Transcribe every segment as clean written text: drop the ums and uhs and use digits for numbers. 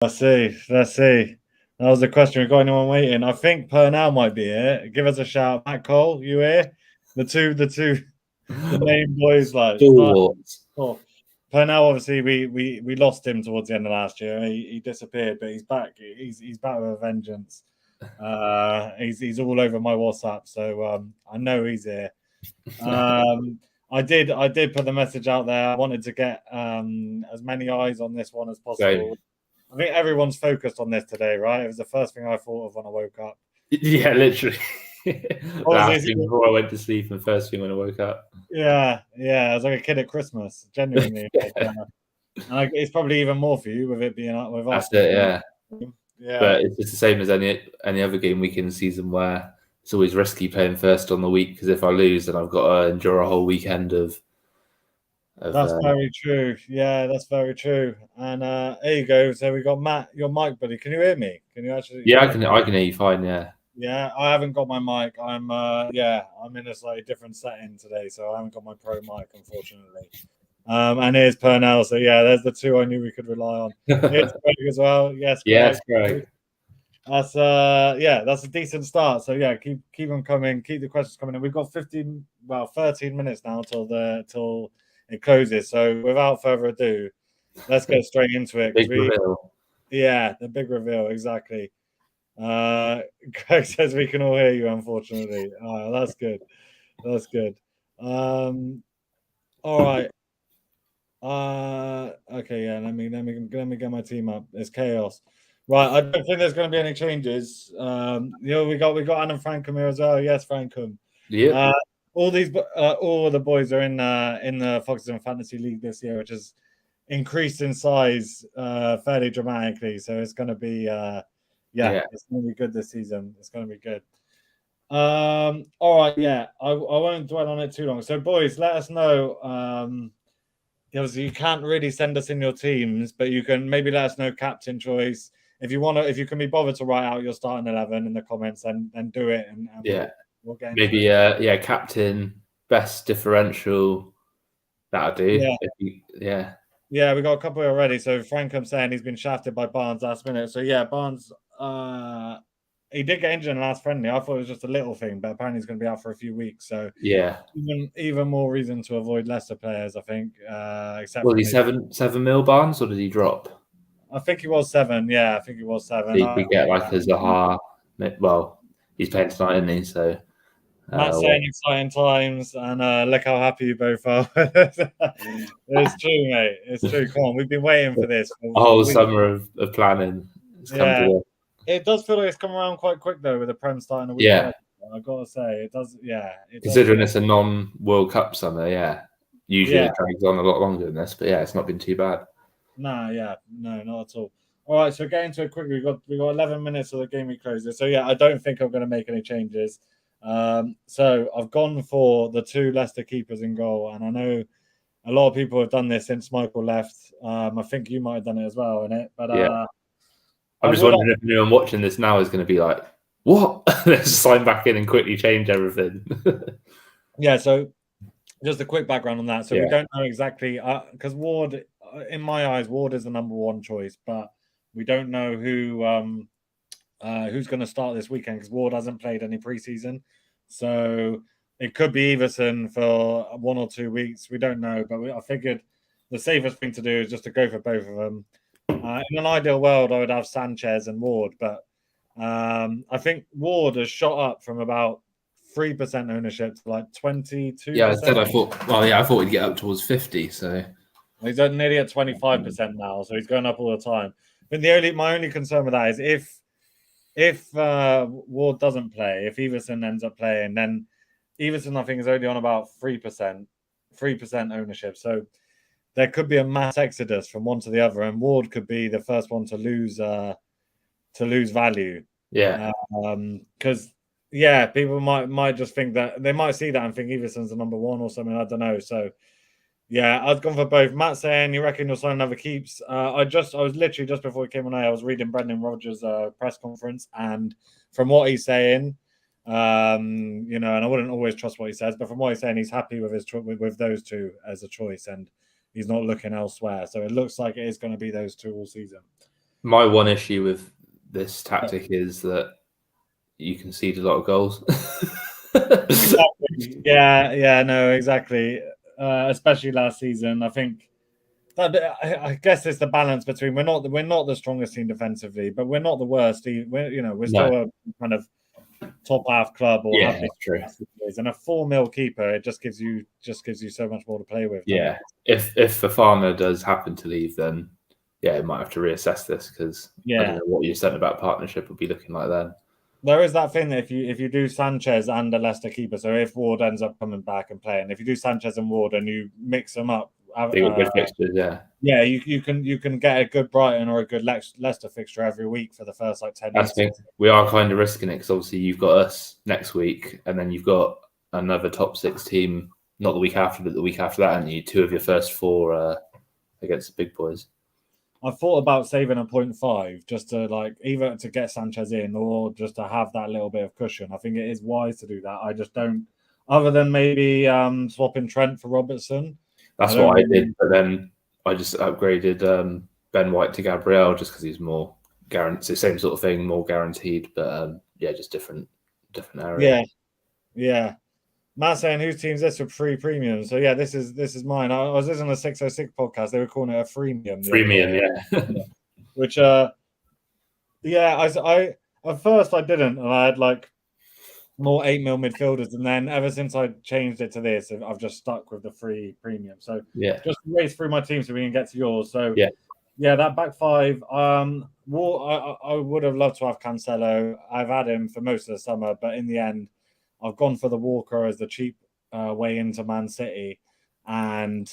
Let's see. Let's see. That was the question. We've got anyone waiting? I think Pernell might be it. Give us a shout. Matt Cole, you here? The main boys like start. Stalwarts. Oh, Pernell, obviously, we lost him towards the end of last year. He disappeared, but he's back. He's back with a vengeance. He's all over my WhatsApp, so I know he's here. I did put the message out there. I wanted to get as many eyes on this one as possible. I think everyone's focused on this today, right? It was the first thing I thought of when I woke up. Yeah, literally. Last thing before I went to sleep and first thing when I woke up. Yeah. I was like a kid at Christmas, genuinely. And it's probably even more for you with it being with us. That's it, yeah. Yeah. But it's just the same as any other game week in the season where it's always risky playing first on the week because if I lose, then I've got to endure a whole weekend of. That's very true. Yeah, that's very true. And there you go. So we got Matt, your mic buddy. Can you hear me? Can you actually? Yeah, I can hear you fine. Yeah. Yeah, I haven't got my mic. I'm in a slightly different setting today, so I haven't got my pro mic, unfortunately. And here's Pernell. So yeah, there's the two I knew we could rely on. Here's Greg as well. Yes, Greg. Yes, Greg. That's that's a decent start. So yeah, keep them coming. Keep the questions coming in. We've got 13 minutes now till it closes. So without further ado, let's get straight into it. Big reveal. Yeah, the big reveal, exactly. Greg says we can all hear you, unfortunately. That's good. That's good. All right. Okay, yeah, let me get my team up. It's chaos. Right, I don't think there's going to be any changes. We got Adam Frankham here as well. Yes, Frankham. Yeah. All of the boys are in the Foxes Fantasy League this year, which has increased in size fairly dramatically. So it's going to be it's going to be good this season. It's going to be good. All right, yeah, I won't dwell on it too long. So, boys, let us know. Obviously, you can't really send us in your teams, but you can maybe let us know captain choice. If you can be bothered to write out your starting 11 in the comments, and do it. And we'll get into maybe it. Captain, best differential. That'll do. Yeah. Yeah, we got a couple already. So Frankham saying he's been shafted by Barnes last minute. So yeah, Barnes, he did get injured in the last friendly. I thought it was just a little thing, but apparently he's going to be out for a few weeks. So yeah, even more reason to avoid Leicester players, I think. Except was he 7 mil Barnes, or did he drop? I think he was 7. Yeah, I think he was 7. We get like a Zaha. Well, he's playing tonight, isn't he? So Matt's saying exciting times, and look how happy you both are. It's true, mate. It's true. Come on, we've been waiting for this. A whole summer of planning. It does feel like it's come around quite quick though, with the Prem starting a week. Yeah, I've got to say it does. Yeah, considering it's a non-World Cup summer, usually it drags on a lot longer than this, but it's not been too bad. No, not at all. All right, so getting to it quickly, we got 11 minutes of the game week closes. So I don't think I'm going to make any changes. So I've gone for the 2 Leicester keepers in goal, and I know a lot of people have done this since Michael left. I think you might have done it as well, innit? But I'm just wondering if anyone watching this now is going to be like, "What? Let's sign back in and quickly change everything." Yeah. So just a quick background on that. So we don't know exactly because Ward, in my eyes, Ward is the number 1 choice, but we don't know who's going to start this weekend because Ward hasn't played any preseason. So it could be Everson for 1 or 2 weeks. We don't know, but I figured the safest thing to do is just to go for both of them. In an ideal world, I would have Sanchez and Ward, but I think Ward has shot up from about 3% ownership to like 22%. Yeah, I thought he'd get up towards 50. So he's nearly at 25% now. So he's going up all the time. But my only concern with that is if Ward doesn't play, if Everson ends up playing, then Everson I think is only on about 3% ownership. So there could be a mass exodus from one to the other, and Ward could be the first one to lose value. Yeah. Because people might just think that they might see that and think Everson's the number 1 or something. I don't know. So yeah, I've gone for both. Matt saying you reckon you'll sign another keeps. I was literally just before we came on air, I was reading Brendan Rodgers' press conference, and from what he's saying, and I wouldn't always trust what he says, but from what he's saying, he's happy with with those 2 as a choice, and he's not looking elsewhere. So it looks like it is going to be those 2 all season. My one issue with this tactic is that you concede a lot of goals. Exactly. Yeah, no, exactly. Especially last season, I think that I guess it's the balance between we're not the strongest team defensively, but we're not the worst. We're still a kind of top half club or have been. True. And a 4-0 keeper, it just gives you so much more to play with. Yeah, if Fafana does happen to leave, then it might have to reassess this because I don't know what you said about partnership would be looking like then. There is that thing that if you do Sanchez and a Leicester keeper, so if Ward ends up coming back and playing, if you do Sanchez and Ward and you mix them up, good fixtures, you can get a good Brighton or a good Leicester fixture every week for the first 10 weeks. We are kind of risking it because obviously you've got us next week, and then you've got another top 6 team not the week after, but the week after that, and you 2 of your first 4 against the big boys. I thought about saving a 0.5 just to either to get Sanchez in or just to have that little bit of cushion. I think it is wise to do that. I just don't, other than maybe swapping Trent for Robertson. That's what I did, but then I just upgraded Ben White to Gabriel just because he's more guaranteed, same sort of thing, more guaranteed, but just different area. Yeah. Matt saying whose team's this for free premium? So yeah, this is mine. I was listening to the 606 podcast. They were calling it a freemium. Freemium, Which I at first I didn't, and I had more 8 mil midfielders, and then ever since I changed it to this, I've just stuck with the free premium. So just race through my team so we can get to yours. So that back 5. I would have loved to have Cancelo. I've had him for most of the summer, but in the end, I've gone for the Walker as the cheap way into Man City, and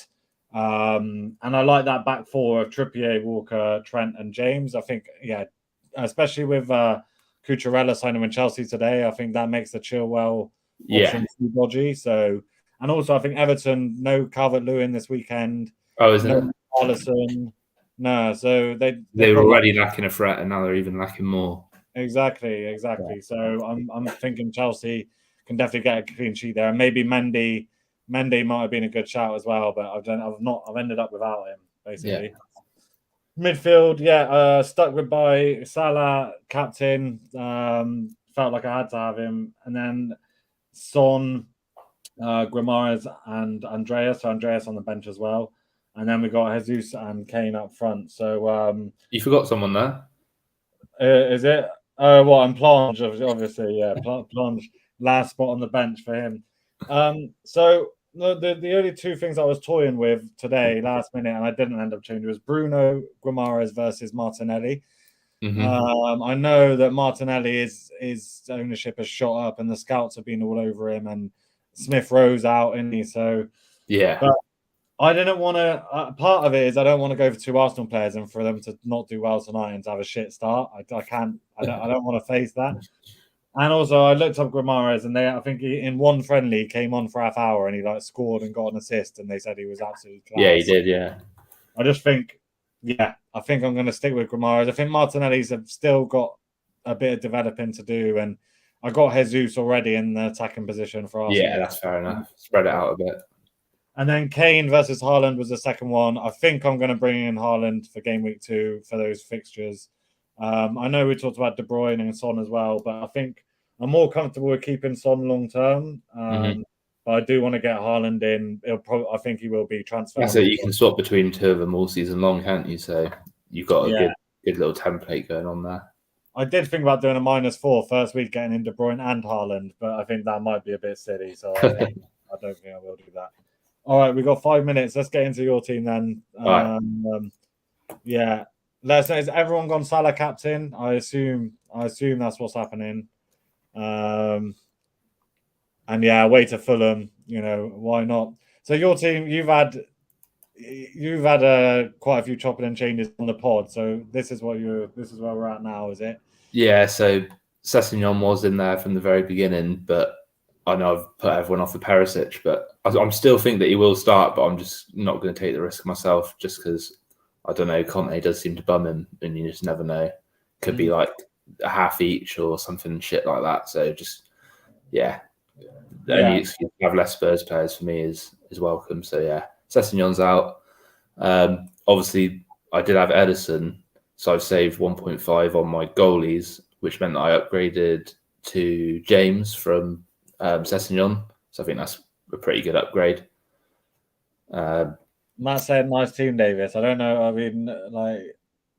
I like that back 4 of Trippier, Walker, Trent, and James. I think, especially with Cucurella signing with Chelsea today, I think that makes the Chilwell option too dodgy. So, and also I think Everton no Calvert-Lewin this weekend. Oh, isn't it? Alisson. No, so they were already lacking a threat, and now they're even lacking more. Exactly. Yeah. So I'm thinking Chelsea can definitely get a clean sheet there, and maybe Mendy might have been a good shout as well, but I've ended up without him basically. Midfield, stuck with by Salah, captain. Felt like I had to have him, and then Son, Guimaraes, and Andreas. So Andreas on the bench as well, and then we got Jesus and Kane up front. So you forgot someone there. Is it? And Plange, obviously, Plange, last spot on the bench for him. So the only 2 things I was toying with today, last minute, and I didn't end up changing, was Bruno Guimaraes versus Martinelli. Mm-hmm. I know that Martinelli his ownership has shot up, and the scouts have been all over him, and Smith Rowe's out, isn't he? So but I didn't want to. Part of it is I don't want to go for 2 Arsenal players and for them to not do well tonight and to have a shit start. I can't. I don't want to face that. And also, I looked up Guimaraes, and I think in one friendly came on for half hour, and he scored and got an assist, and they said he was absolutely class. Yeah, he did. Yeah. I just think, I think I'm going to stick with Guimaraes. I think Martinelli's have still got a bit of developing to do, and I got Jesus already in the attacking position for Arsenal. Yeah, that's fair enough. Spread it out a bit. And then Kane versus Haaland was the second one. I think I'm going to bring in Haaland for game week 2 for those fixtures. I know we talked about De Bruyne and Son as well, but I think I'm more comfortable with keeping Son long term. But I do want to get Haaland in. I think he will be transferred. So you can swap between 2 of them all season long, can't you? So you've got a good little template going on there. I did think about doing a -4 first week, getting in De Bruyne and Haaland, but I think that might be a bit silly. So I don't think I will do that. All right, we've got 5 minutes. Let's get into your team then. Let's know, is everyone gone Salah captain? I assume that's what's happening. And away to Fulham. Why not? So your team, you've had quite a few chopping and changes on the pod. So this is where we're at now, is it? Yeah. So Sessegnon was in there from the very beginning, but I know I've put everyone off the Perisic, but I'm still think that he will start, but I'm just not going to take the risk myself just because, I don't know, Conte does seem to bum him and you just never know. Could be like a half each or something shit like that. So just, the only excuse to have less Spurs players for me is welcome. So Sessegnon's out. Obviously, I did have Edison, So I've saved 1.5 on my goalies, which meant that I upgraded to James from Sessegnon. So I think that's a pretty good upgrade. Matt said, "Nice team, Davis." I don't know. I mean,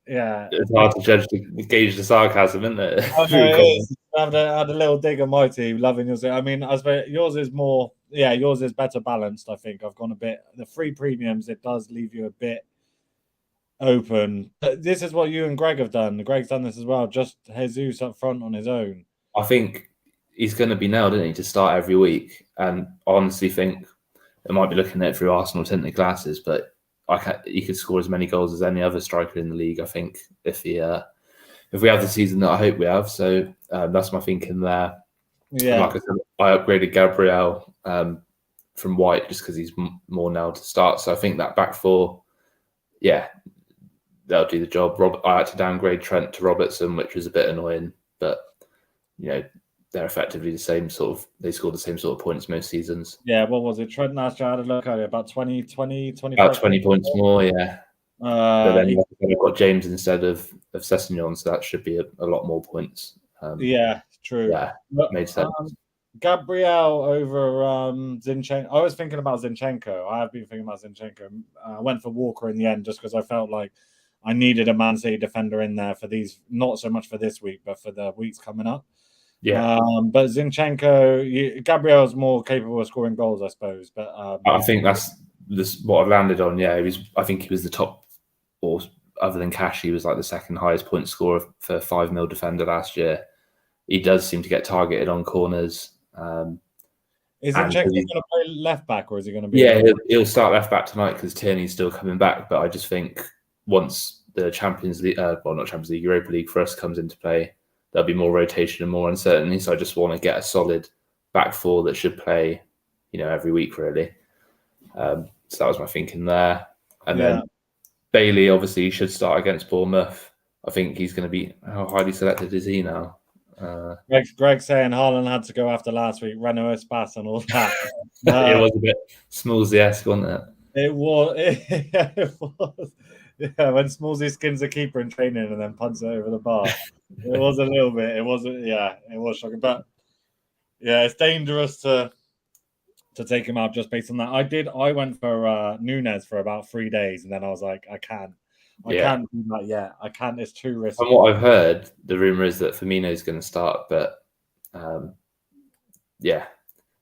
yeah, it's hard to gauge the sarcasm, isn't it? Oh no, it is. I had a little dig at my team, loving yours. I mean, I suppose yours is more. Yeah, yours is better balanced. I think I've gone a bit. The free premiums, it does leave you a bit open. This is what you and Greg have done. Greg's done this as well. Just Jesus up front on his own. I think he's going to be nailed, isn't he, to start every week? And I honestly think I might be looking at it through Arsenal tinted glasses, but he could score as many goals as any other striker in the league. I think if we have the season that I hope we have. So that's my thinking there. Yeah, and like I said, I upgraded Gabriel from White just because he's more nailed to start. So I think that back four, yeah, they'll do the job. I had to downgrade Trent to Robertson, which was a bit annoying, but they're effectively the same sort of. They scored the same sort of points most seasons. Yeah, what was it? Trent last year, I had a look at it, about 20, 25 about 20 points more, yeah. But then I've got James instead of Sessegnon, so that should be a lot more points. Yeah, true. Yeah, made sense. Gabriel over Zinchenko. I was thinking about Zinchenko. I have been thinking about Zinchenko. I went for Walker in the end just because I felt like I needed a Man City defender in there for these, not so much for this week, but for the weeks coming up. Yeah. But Zinchenko, Gabriel's more capable of scoring goals, I suppose. But I think that's what I've landed on. Yeah, I think he was the top, or other than Cash, he was like the second highest point scorer for 5 mil defender last year. He does seem to get targeted on corners. Is Zinchenko going to play left back, or is he going to be? Yeah, he'll start left back tonight because Tierney's still coming back. But I just think once the Champions League, not Champions League, Europa League for us comes into play, there'll be more rotation and more uncertainty. So I just want to get a solid back four that should play, every week really. So that was my thinking there. And then Bailey obviously should start against Bournemouth. I think he's going to be. How highly selected is he now? Greg saying Haaland had to go after last week, Renault Espace and all that. It was a bit Smallsy-esque, wasn't it? It was. It was. Yeah, when Smallsy skins a keeper in training and then punts it over the bar. It was a little bit. It wasn't. Yeah, it was shocking. But yeah, it's dangerous to take him out just based on that. I went for Nunes for about 3 days, and then I was like, I can't do that yet. I can't. It's too risky. From what I've heard, the rumor is that Firmino's going to start, but yeah,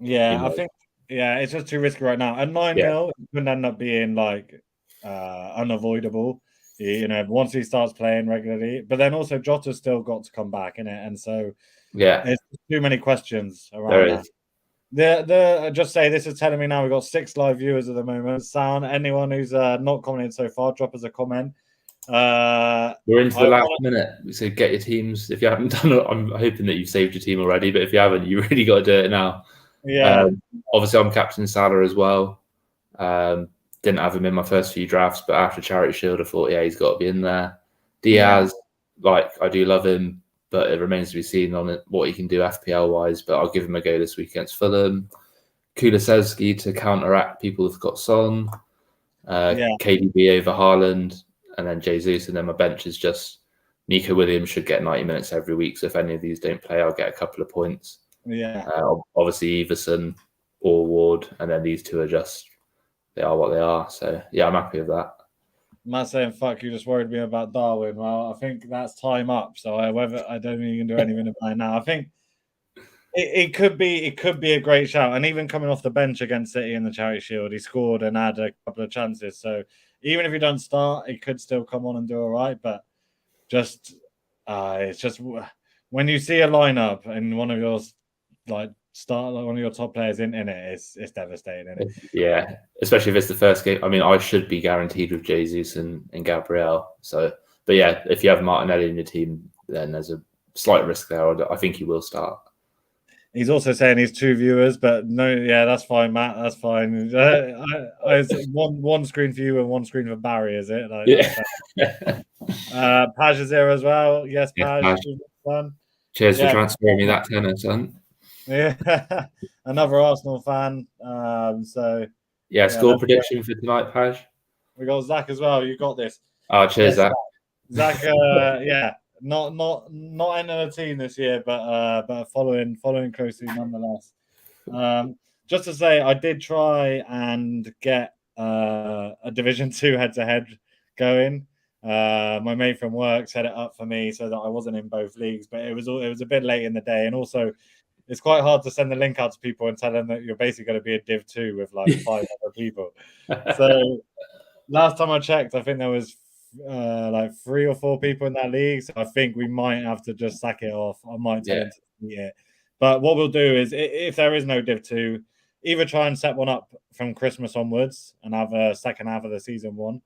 I think it's just too risky right now. At 9 mil, it could end up being like unavoidable. Once he starts playing regularly, but then also Jota's still got to come back in it, and so there's too many questions around that. I just say this is telling me now we've got 6 live viewers at the moment. Sound anyone who's not commented so far, drop us a comment. We're into the last minute, so get your teams. If you haven't done it, I'm hoping that you've saved your team already, but if you haven't, you really got to do it now. Obviously I'm captain Salah as well. Didn't have him in my first few drafts, but after Charity Shield I thought he's got to be in there. Diaz, I do love him, but it remains to be seen on what he can do FPL wise, but I'll give him a go this week against Fulham. Kulusevski to counteract people who've got Son, KDB over Haaland, and then Jesus, and then my bench is just Nico Williams should get 90 minutes every week, so if any of these don't play, I'll get a couple of points. Obviously Everson or Ward, and then these two are they are what they are, so I'm happy with that. Matt saying, fuck, you just worried me about Darwin. Well, I think that's time up. So I don't think you can do anything about it now. I think it could be a great shout. And even coming off the bench against City in the Charity Shield, he scored and had a couple of chances. So even if he doesn't start, he could still come on and do all right. But it's just when you see a lineup and one of your one of your top players in it, it's devastating, isn't it? Yeah, especially if it's the first game. I mean, I should be guaranteed with Jesus and Gabriel. So, but yeah, if you have Martinelli in your team, then there's a slight risk there. I think he will start. He's also saying he's 2 viewers, but no, that's fine, Matt. That's fine. One screen for you and one screen for Barry, is it? Paj is there as well. Yes, Paj. Cheers for transferring me that tenner, son. Yeah, another Arsenal fan. Score prediction for tonight, Paj. We got Zach as well. You got this. Oh, cheers, Zach. Zach, not entering the team this year, but following closely nonetheless. Just to say, I did try and get a Division 2 head-to-head going. My mate from work set it up for me so that I wasn't in both leagues, but it was a bit late in the day, and also it's quite hard to send the link out to people and tell them that you're basically going to be a Div 2 with like 5 other people. So last time I checked, I think there was like 3 or 4 people in that league. So I think we might have to just sack it off. I might tell him to delete it. But what we'll do is, if there is no Div 2, either try and set one up from Christmas onwards and have a second half of the season one.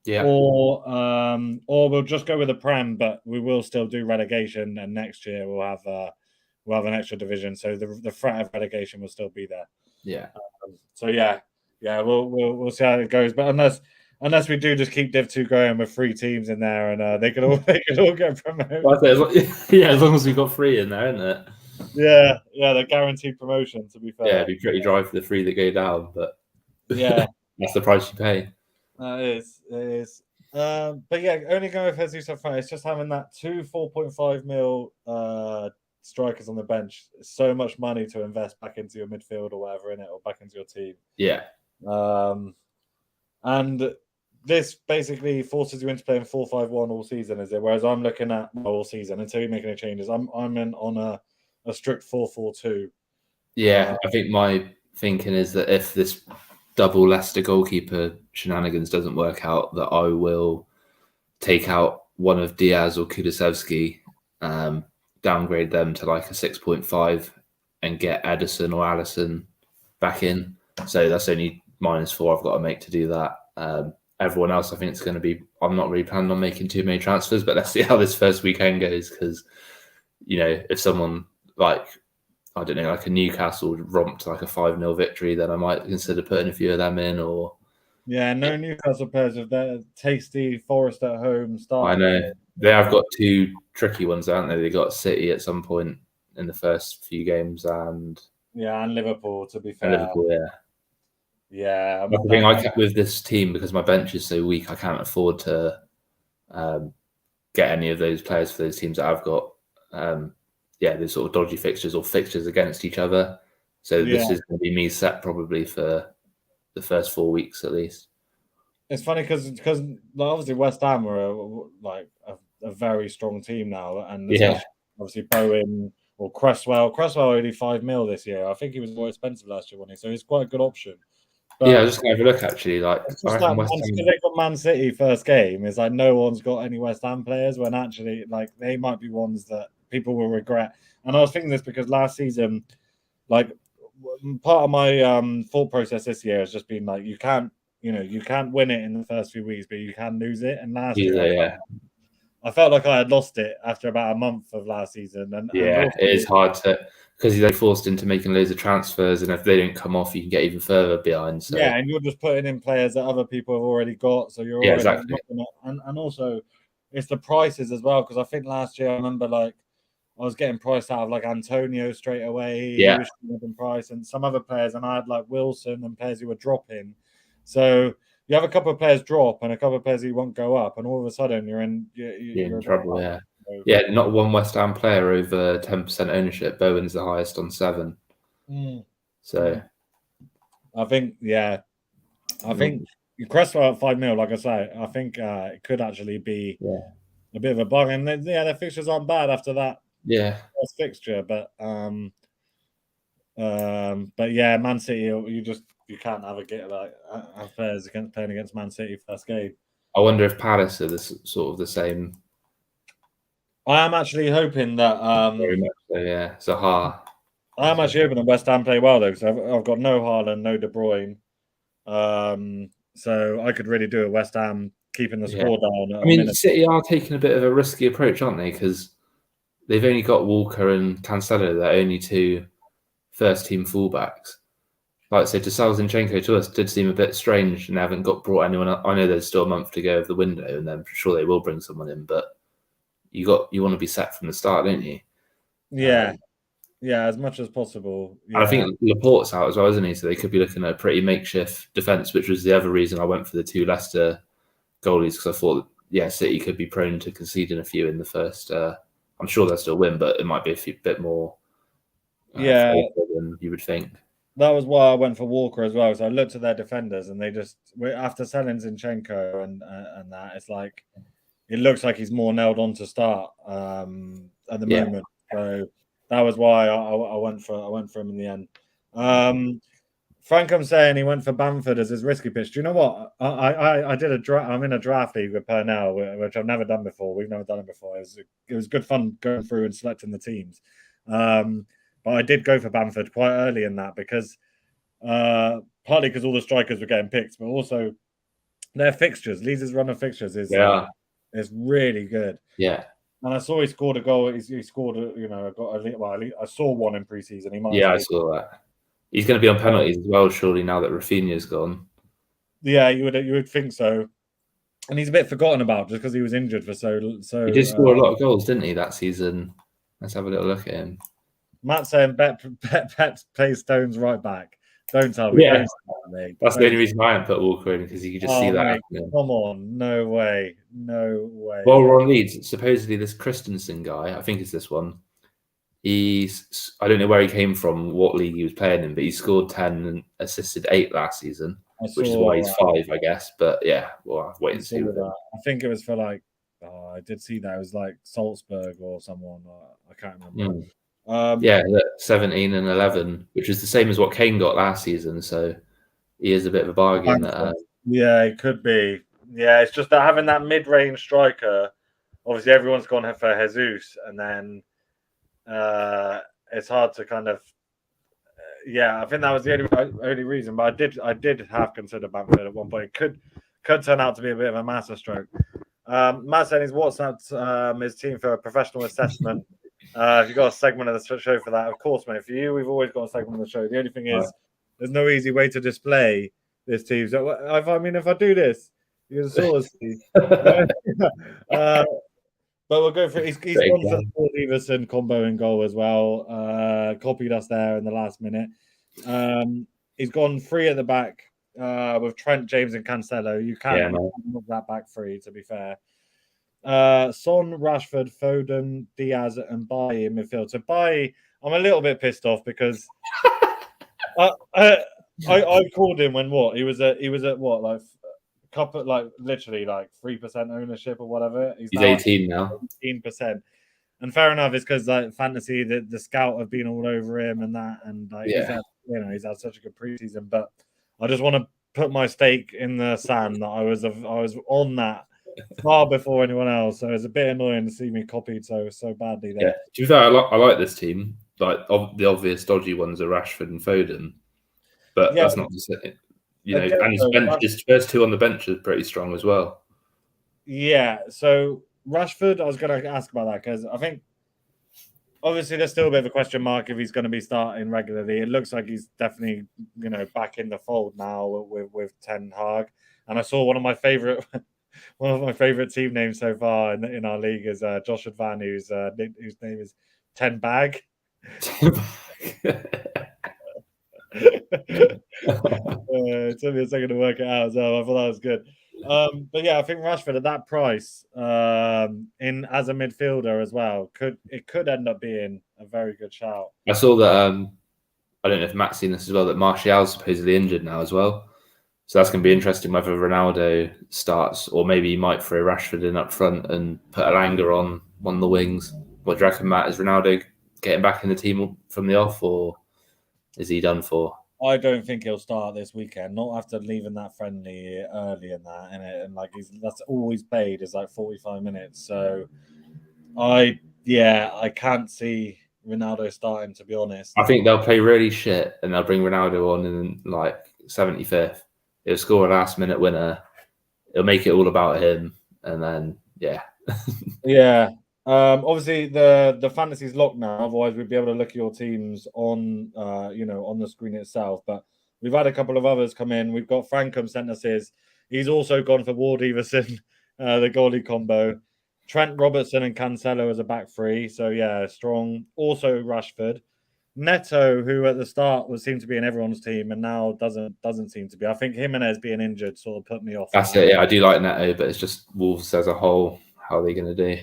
Yeah. Or we'll just go with a Prem, but we will still do relegation, and next year we'll have an extra division, so the threat of relegation will still be there. Yeah. So we'll see how it goes. But unless we do just keep Div 2 going with 3 teams in there, and they could all get promoted. Well, as long as we've got 3 in there, isn't it? Yeah, they're guaranteed promotion. To be fair, it'd be pretty dry for the 3 that go down, but yeah, that's the price you pay. It is. But yeah, only going with Jesus up front. It's just having that 2 4.5 mil strikers on the bench. It's so much money to invest back into your midfield or whatever in it, or back into your team. Yeah. And this basically forces you into playing 4-5-1 all season, is it? Whereas I'm looking at all season until you make any changes. I'm on a strict 4-4-2. Yeah, I think my thinking is that if this double Leicester goalkeeper shenanigans doesn't work out, that I will take out one of Diaz or Kulusevski, downgrade them to like a 6.5 and get Edison or Allison back in. So that's only -4 I've got to make to do that. Everyone else, I think it's going to be, I'm not really planning on making too many transfers, but let's see how this first weekend goes, because, if someone like, I don't know, like a Newcastle romped like a 5-0 victory, then I might consider putting a few of them in. Or no Newcastle players with their tasty Forest at home start. I know they have got 2 tricky ones, haven't they? They got City at some point in the first few games, and Liverpool. To be fair, Liverpool, yeah. The thing I kept with this team, because my bench is so weak, I can't afford to get any of those players for those teams that I've got. There's sort of dodgy fixtures or fixtures against each other. So this is going to be me set probably for the first 4 weeks at least. It's funny because obviously West Ham are a very strong team now, and obviously Bowen or Cresswell only 5 mil this year. I think he was more expensive last year, wasn't he? So he's quite a good option. But I was just going to have a look actually. They got Man City first game. It's like no one's got any West Ham players, when actually they might be ones that people will regret. And I was thinking this because last season, part of my thought process this year has just been like, you can't win it in the first few weeks, but you can lose it. And last year, I felt like I had lost it after about a month of last season. And it is hard to, because they're forced into making loads of transfers, and if they don't come off, you can get even further behind. So. Yeah, and you're just putting in players that other people have already got, so you're already exactly. And also it's the prices as well, because I think last year I remember I was getting priced out of like Antonio straight away. Yeah. He was price, and some other players, and I had like Wilson and players who were dropping. So you have a couple of players drop and a couple of players who won't go up, and all of a sudden you're in trouble. Not one West Ham player over 10% ownership. Bowen's the highest on 7. So I think Cresswell at 5 mil, like I say, I think it could actually be a bit of a bargain. Their fixtures aren't bad after that. First fixture, but Man City, you can't have players playing against Man City first game. I wonder if Palace are the same. I am actually hoping that very much so, Zaha. I am actually hoping that West Ham play well though, because I've got no Haaland, no De Bruyne, so I could really do a West Ham keeping the score down. I mean, City are taking a bit of a risky approach, aren't they? Because they've only got Walker and Cancelo. They're only 2 first-team fullbacks. Like I said, Zinchenko to us did seem a bit strange, and they haven't brought anyone up. I know there's still a month to go of the window, and I'm sure they will bring someone in. But you want to be set from the start, don't you? As much as possible. And I think Laporte's out as well, isn't he? So they could be looking at a pretty makeshift defence, which was the other reason I went for the 2 Leicester goalies, because I thought, City could be prone to conceding a few in the first. I'm sure they'll still win, but it might be a bit more than you would think. That was why I went for Walker as well. So I looked at their defenders, and they just after selling Zinchenko and that, it's like it looks like he's more nailed on to start at the moment. So that was why I went for him in the end. Frankham's saying he went for Bamford as his risky pitch. Do you know what? I did a draft. I'm in a draft league with Purnell, which I've never done before. We've never done it before. It was good fun going through and selecting the teams. But I did go for Bamford quite early in that because partly because all the strikers were getting picked, but also their fixtures. Leeds' run of fixtures is really good. Yeah. And I saw he scored a goal. He scored, I saw one in pre-season. I saw that. He's going to be on penalties as well, surely, now that Rafinha's gone. Yeah, you would think so. And he's a bit forgotten about just because he was injured for so. He did score a lot of goals, didn't he, that season? Let's have a little look at him. Matt saying Bet plays Stones right back. Don't tell me. Yeah. Don't tell me. That's the only reason I haven't put Walker in, because you could just see that happening. Come on, no way. While we're on Leeds, supposedly this Christensen guy, I think it's this one. I don't know where he came from, what league he was playing in, but he scored 10 and assisted 8 last season, which is why he's 5, I guess. But yeah, we'll have to wait and see. I think it was for I did see that it was like Salzburg or someone. I can't remember. 17 and 11, which is the same as what Kane got last season. So he is a bit of a bargain. Yeah, it could be. Yeah, it's just that having that mid-range striker. Obviously, everyone's gone for Jesus, and then it's hard to kind of. I think that was the only reason. But I did have considered Bamford at one point. It could turn out to be a bit of a masterstroke. Matt said he's WhatsApped his team for a professional assessment. If you've got a segment of the show for that, of course, mate. For you, we've always got a segment of the show. The only thing is, there's no easy way to display this team. So, if I do this, you can sort of see. But we'll go for it. He's gone for the Paul Everson combo in goal as well. Copied us there in the last minute. He's gone 3 at the back with Trent, James, and Cancelo. You can't move that back 3, to be fair. Son, Rashford, Foden, Diaz, and Bailly in midfield. So Bailly, I'm a little bit pissed off because I called him when he was at what literally 3% ownership or whatever. He's 18 now. 18%. And fair enough, it's because fantasy, the scout have been all over him and that, and he's had such a good preseason. But I just want to put my stake in the sand that I was on that far before anyone else. So it's a bit annoying to see me copied so badly there. Yeah, to be fair, I like this team. Like the obvious dodgy ones are Rashford and Foden, but that's not to say. And his first 2 on the bench are pretty strong as well. Yeah, so Rashford, I was going to ask about that because I think obviously there's still a bit of a question mark if he's going to be starting regularly. It looks like he's definitely back in the fold now with Ten Hag. And I saw one of my favorite team names so far in our league is Josh Van, whose name is Ten Bag. It took me a second to work it out as well. I thought that was good. But yeah, I think Rashford at that price, in as a midfielder as well, could end up being a very good shout. I saw that. I don't know if Matt's seen this as well. That Martial's supposedly injured now as well, so that's going to be interesting whether Ronaldo starts or maybe he might throw Rashford in up front and put Elanga on one of the wings. What do you reckon, Matt? Is Ronaldo getting back in the team from the off, or is he done for? I don't think he'll start this weekend. Not after leaving that friendly early in that, and that's all he's played is 45 minutes. So, I can't see Ronaldo starting, to be honest. I think they'll play really shit and they'll bring Ronaldo on in 75th. He'll score a last minute winner. He'll make it all about him, and then yeah. Obviously the fantasy's locked now. Otherwise, we'd be able to look at your teams on on the screen itself. But we've had a couple of others come in. We've got Frankham sent us his. He's also gone for Ward Everson, the goalie combo. Trent Robertson and Cancelo as a back 3. So yeah, strong. Also Rashford. Neto, who at the start seemed to be in everyone's team and now doesn't seem to be. I think Jimenez being injured sort of put me off. That's it. Yeah, I do like Neto, but it's just Wolves as a whole. How are they going to do?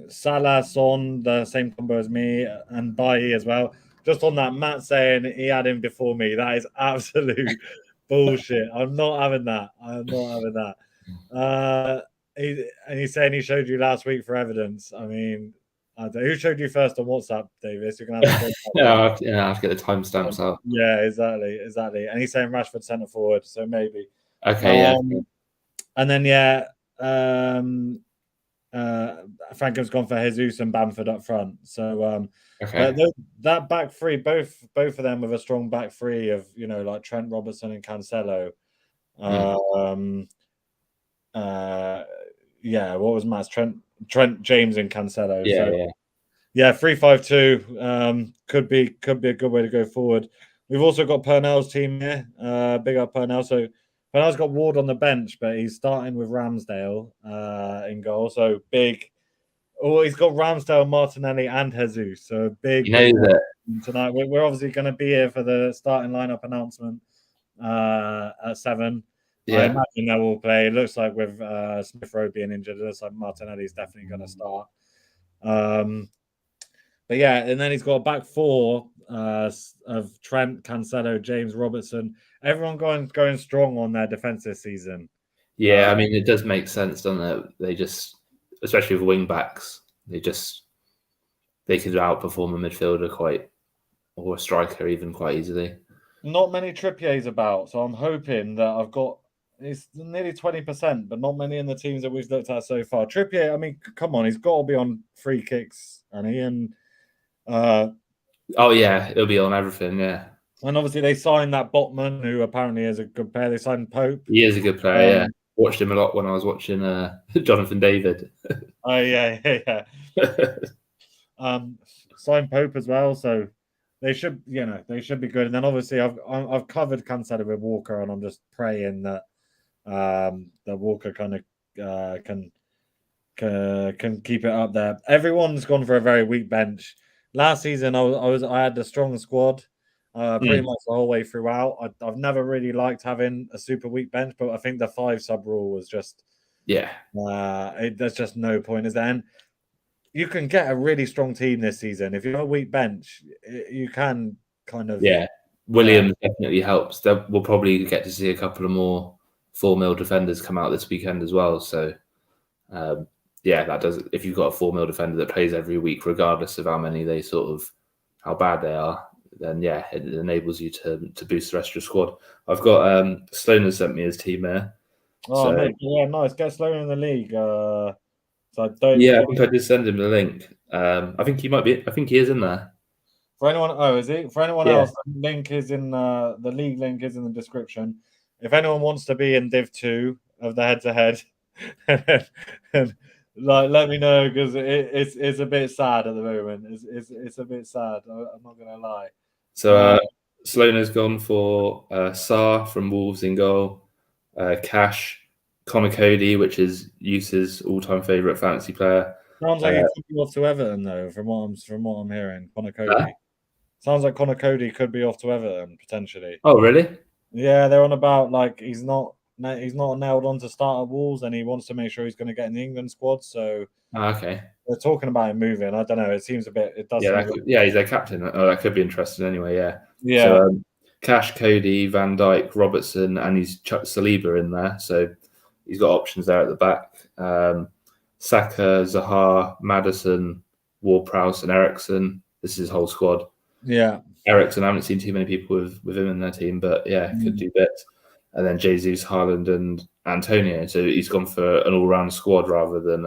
Salah, Son, the same combo as me, and Bailly as well. Just on that, Matt saying he had him before me. That is absolute bullshit. I'm not having that. I'm not having that. He's saying he showed you last week for evidence. I mean, who showed you first on WhatsApp, Davis? You're gonna have to yeah, I have to get the timestamps out. Yeah, exactly. And he's saying Rashford centre forward, so maybe. Okay, yeah. And then Franklin's gone for Jesus and Bamford up front. So okay. But that back three, both of them with a strong back three of like Trent, Robertson, and Cancelo. What was Matt's Trent, James, and Cancelo. Yeah, 3-5-2 could be a good way to go forward. We've also got Purnell's team here. Big up Purnell. So Purnell's got Ward on the bench, but he's starting with Ramsdale in goal. So big. Oh, he's got Ramsdale, Martinelli, and Jesus. So big. Tonight. We're obviously going to be here for the starting lineup announcement at 7. Yeah. I imagine they will play. It looks like with Smith Rowe being injured, it looks like Martinelli's definitely going to start. But yeah, and then he's got a back four of Trent, Cancelo, James, Robertson. Everyone going strong on their defense this season. Yeah, I mean, it does make sense, doesn't it? They just, especially with wing backs, they could outperform a midfielder or a striker even quite easily. Not many Trippiers about, so I'm hoping that it's nearly 20%, but not many in the teams that we've looked at so far. Trippier, I mean, come on, he's got to be on free kicks, and oh yeah, it'll be on everything, yeah. And obviously they signed that Botman, who apparently is a good player. They signed Pope. He is a good player, yeah. Watched him a lot when I was watching Jonathan David. Oh yeah. Signed Pope as well, so they should be good. And then obviously I've covered Cancelo with Walker, and I'm just praying that that Walker kind of can keep it up there. Everyone's gone for a very weak bench. Last season I had a strong squad. Pretty much the whole way throughout. I've never really liked having a super weak bench, but I think the 5 sub rule was just there's just no point, is there? And you can get a really strong team this season if you're a weak bench. You can kind of Williams definitely helps. We'll probably get to see a couple of more 4 mil defenders come out this weekend as well. So that does. If you've got a 4 mil defender that plays every week, regardless of how bad they are, then it enables you to boost the rest of your squad. I've got Sloan has sent me his team here. Oh, mate, nice. Get Sloan in the league. So I think I did send him the link. I think he is in there. For anyone, is he? For anyone else, the link is in the league link is in the description. If anyone wants to be in Div 2 of the head-to-head, let me know, because it's a bit sad at the moment. It's a bit sad. I'm not gonna lie. So Sloan has gone for Sarr from Wolves in goal, Cash, Connor Cody, which is Eustace's all-time favourite fantasy player. Sounds like he could be off to Everton, though, from what I'm hearing. Connor Cody. Sounds like Connor Cody could be off to Everton potentially. Oh, really? Yeah, they're on about he's not nailed on to start at Wolves, and he wants to make sure he's going to get in the England squad. So okay, they're talking about him moving. I don't know. It seems a bit. It does. He's their captain. Oh, that could be interesting. Anyway, yeah. So Cash, Cody, Van Dijk, Robertson, and he's chucked Saliba in there. So he's got options there at the back. Saka, Zaha, Maddison, Ward-Prowse, and Eriksen. This is his whole squad. Yeah. Eriksen, I haven't seen too many people with him in their team, but could do bits. And then Jesus, Haaland, and Antonio. So he's gone for an all-round squad rather than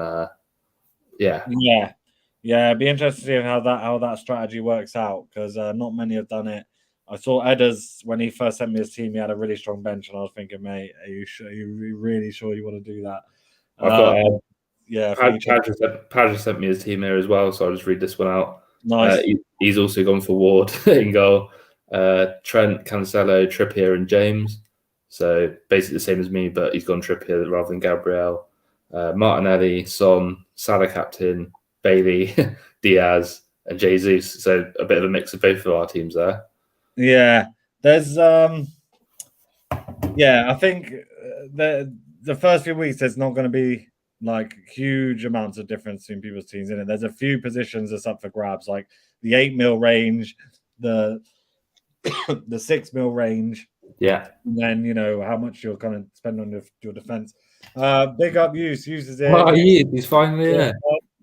It'd be interesting to see how that strategy works out, because not many have done it. I saw Edders when he first sent me his team. He had a really strong bench, and I was thinking, mate, are you sure? Are you really sure you want to do that? I've got Paj sent me his team here as well, so I'll just read this one out. Nice. He's also gone for Ward in goal. Trent, Cancelo, Trippier, and James. So basically the same as me, but he's gone Trippier rather than Gabriel. Martinelli, Son, Salah captain, Bailey, Diaz, and Jesus. So a bit of a mix of both of our teams there. Yeah, there's I think the first few weeks there's not going to be like huge amounts of difference between people's teams in it. There's a few positions that's up for grabs, like the 8 mil range, the the 6 mil range. Yeah. And then how much you're going to spend on your defense. Big up uses it. Oh, he's finally here.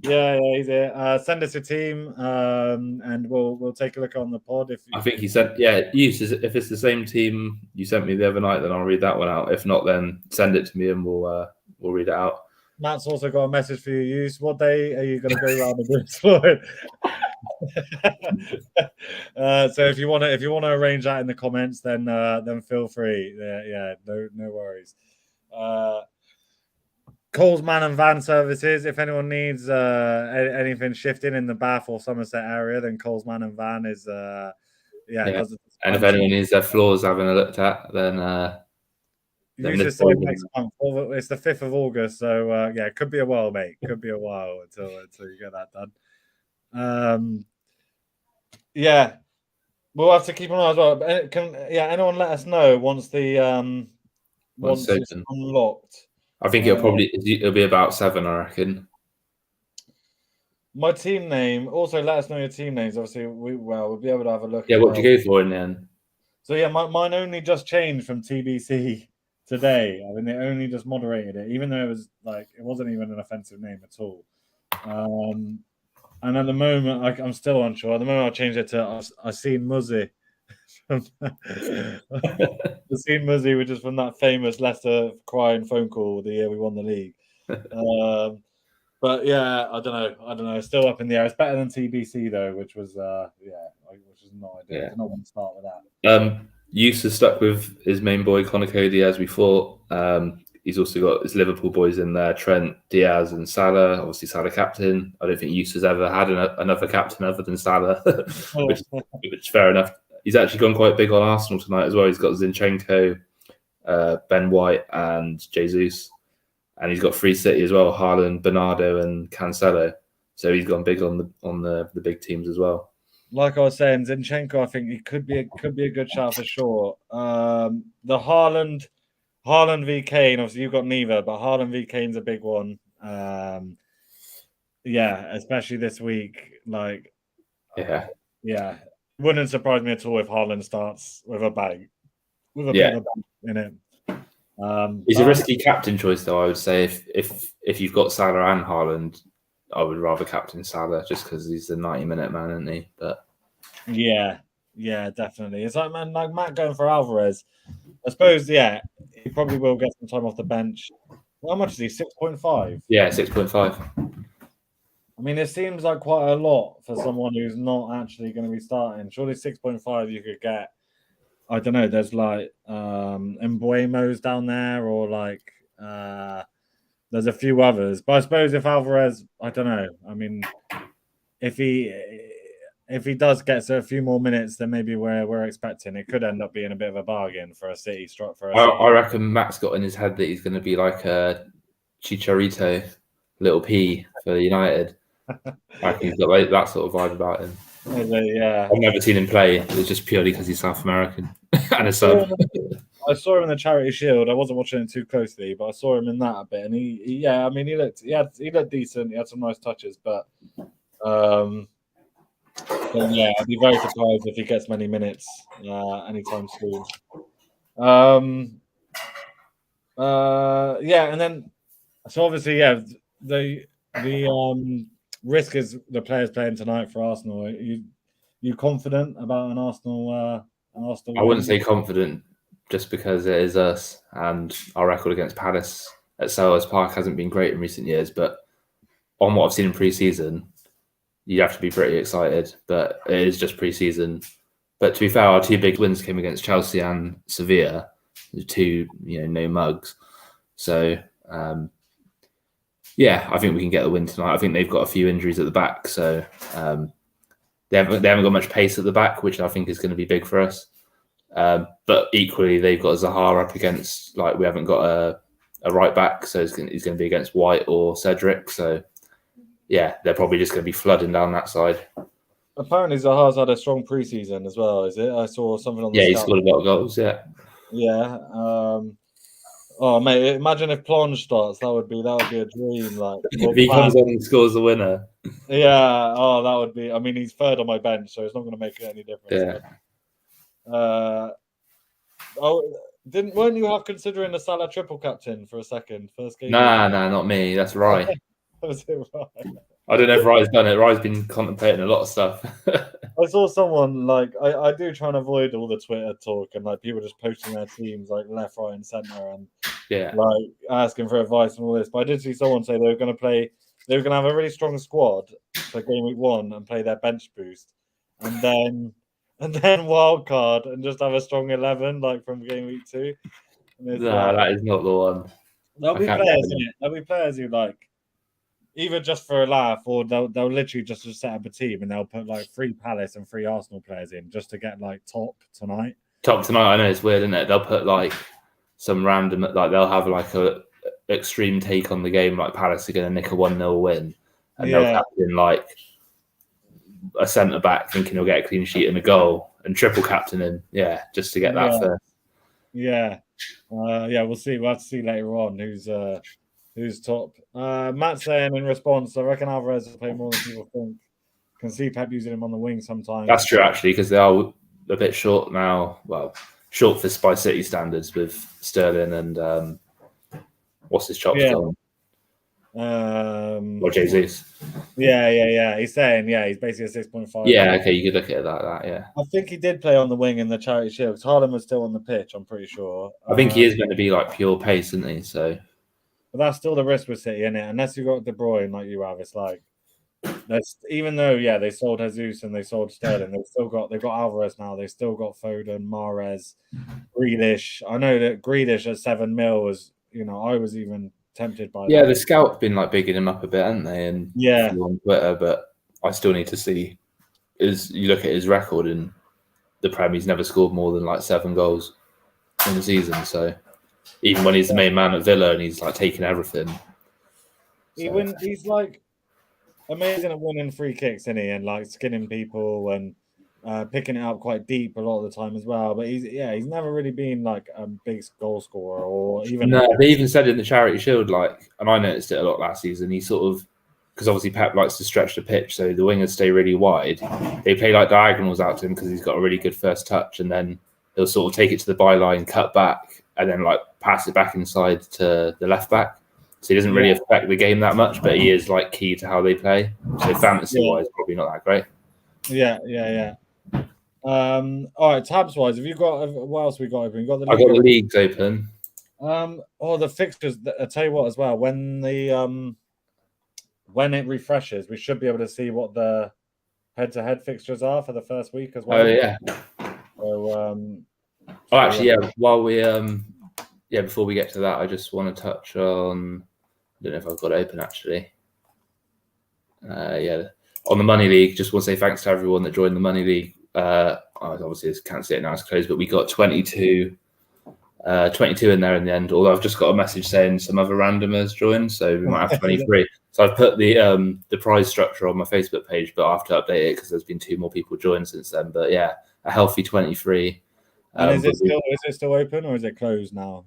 Yeah, he's here. Send us a team, and we'll take a look on the pod. I think he said, if it's the same team you sent me the other night, then I'll read that one out. If not, then send it to me and we'll read it out. Matt's also got a message for you, Use. What day are you going to go around and explore it? So if you want to arrange that in the comments, then feel free. No worries. Coles Man and Van services. If anyone needs anything shifting in the Bath or Somerset area, then Coles Man and Van is And if anyone needs their floors having a look at, then next month. It's the 5th of August, so it could be a while, mate. Could be a while until you get that done. We'll have to keep an eye as well. Anyone let us know once it's unlocked. I think it'll be about 7, I reckon. My team name. Also, let us know your team names. Obviously, we'll be able to have a look. Yeah, what did you go for in the end? So mine only just changed from TBC today. I mean, they only just moderated it, even though it wasn't even an offensive name at all. And at the moment, I'm still unsure. At the moment, I changed it to I seen Muzzy. The scene Muzzy, which is from that famous Leicester crying phone call the year we won the league. But yeah, I don't know. It's still up in the air. It's better than TBC though, which was which is not ideal. I don't want to start with that. Use is stuck with his main boy Conor Cody as we thought. He's also got his Liverpool boys in there: Trent, Diaz, and Salah. Obviously, Salah captain. I don't think Use has ever had another captain other than Salah, which is fair enough. He's actually gone quite big on Arsenal tonight as well. He's got Zinchenko, Ben White, and Jesus, and he's got Free City as well: Haaland, Bernardo, and Cancelo. So he's gone big on the big teams as well. Like I was saying, Zinchenko, I think he could be a good shout for sure. The Haaland v Kane, obviously you've got neither, but Haaland v Kane's a big one. Especially this week. Wouldn't surprise me at all if Haaland starts with a bang, bit of a bang in it. He's a risky captain choice, though. I would say if you've got Salah and Haaland, I would rather captain Salah just because he's the 90-minute man, isn't he? But yeah, definitely. It's like Matt going for Alvarez. I suppose, he probably will get some time off the bench. How much is he? 6.5? Yeah, 6.5. I mean, it seems like quite a lot for someone who's not actually going to be starting. Surely 6.5 you could get. I don't know. There's like Mbuemo's down there, or like there's a few others. But I suppose if Alvarez, I don't know. I mean, if he does get a few more minutes than maybe we're expecting, it could end up being a bit of a bargain for a City. I reckon Matt's got in his head that he's going to be like a Chicharito, little P for United. I think he's got like that sort of vibe about him. Yeah, I've never seen him play. It's just purely because he's South American and a sub. I saw him in the Charity Shield. I wasn't watching it too closely, but I saw him in that a bit, and he looked decent. He had some nice touches, but I'd be very surprised if he gets many minutes anytime soon. And then so obviously, the risk is the players playing tonight for Arsenal. Are you confident about an Arsenal? I wouldn't say confident just because it is us, and our record against Palace at Selhurst Park hasn't been great in recent years. But on what I've seen in pre-season, you have to be pretty excited. But it is just pre-season. But to be fair, our two big wins came against Chelsea and Sevilla, the two no mugs. So I think we can get the win tonight. I think they've got a few injuries at the back, so they haven't got much pace at the back, which I think is going to be big for us. But equally, they've got Zaha up against, we haven't got a right back, so he's going to be against White or Cedric. So, they're probably just going to be flooding down that side. Apparently, Zaha's had a strong preseason as well. Is it? I saw something on the. Yeah, he scout. scored a lot of goals. Yeah. Yeah. Oh mate, imagine if Plonge starts. That would be a dream. Like, If he comes on and scores the winner. Yeah. Oh, that would be. I mean, he's third on my bench, so it's not going to make any difference. Yeah. But, weren't you half considering a Salah triple captain for a second? First game. Nah, not me. That's right. Was it right? I don't know if Rye's done it. Rye's been contemplating a lot of stuff. I saw someone like I do try and avoid all the Twitter talk and like people just posting their teams like left, right, and center and like asking for advice and all this. But I did see someone say they were going to have a really strong squad for game week 1 and play their bench boost, and then wild card and just have a strong 11 like from game week 2. Nah, that is not the one. There'll be players who like either just for a laugh or they'll literally just set up a team and they'll put like 3 Palace and 3 Arsenal players in just to get like top tonight. I know it's weird, isn't it? They'll put like some random, like they'll have like a extreme take on the game, like Palace are going to nick a 1-0 win, and they'll captain like a centre back thinking he'll get a clean sheet and a goal, and triple captain him, just to get that first. We'll see. We'll have to see later on who's top. Matt saying in response, I reckon Alvarez will play more than people think. Can see Pep using him on the wing sometimes. That's true, actually, because they are a bit short now. Well, short by City standards with Sterling and what's his chops called? Or Jesus. Yeah. He's saying, he's basically a 6.5. Yeah, okay, you could look at it like that, yeah. I think he did play on the wing in the Charity Shield. Haaland was still on the pitch, I'm pretty sure. I think he is going to be like pure pace, isn't he? So, but that's still the risk with City, isn't it? Unless you've got De Bruyne like you have, it's like even though they sold Jesus and they sold Sterling, they've got Alvarez now. They've still got Foden, Mahrez, Grealish. I know that Grealish at 7 mil was, I was even tempted by that. Yeah, the scout's been like bigging him up a bit, haven't they? And on Twitter, but I still need to see. You look at his record in the Prem, he's never scored more than like 7 goals in the season. So even when he's the main man at Villa and he's like taking everything, he's like amazing at winning free kicks, isn't he? And like skinning people and picking it up quite deep a lot of the time as well. But he's never really been like a big goal scorer or even. No, they even said in the Charity Shield, like, and I noticed it a lot last season. He sort of, because obviously Pep likes to stretch the pitch, so the wingers stay really wide. They play like diagonals out to him because he's got a really good first touch, and then he'll sort of take it to the byline, cut back, and then like pass it back inside to the left back. So he doesn't really affect the game that much, but he is like key to how they play. So fantasy-wise, probably not that great. Yeah. All right, tabs wise, have you got what else we got open? I got the leagues open. The fixtures. I tell you what, as well, when it refreshes, we should be able to see what the head-to-head fixtures are for the first week as well. Oh yeah. So, actually, while we before we get to that, I just want to touch on. I don't know if I've got it open actually. On the Money League, just want to say thanks to everyone that joined the Money League. Obviously, I can't see it now, it's closed, but we got 22 in there in the end. Although I've just got a message saying some other randomers joined, so we might have 23. So I've put the prize structure on my Facebook page, but I have to update it because there's been 2 more people joined since then. But yeah, a healthy 23. And is it still open or is it closed now?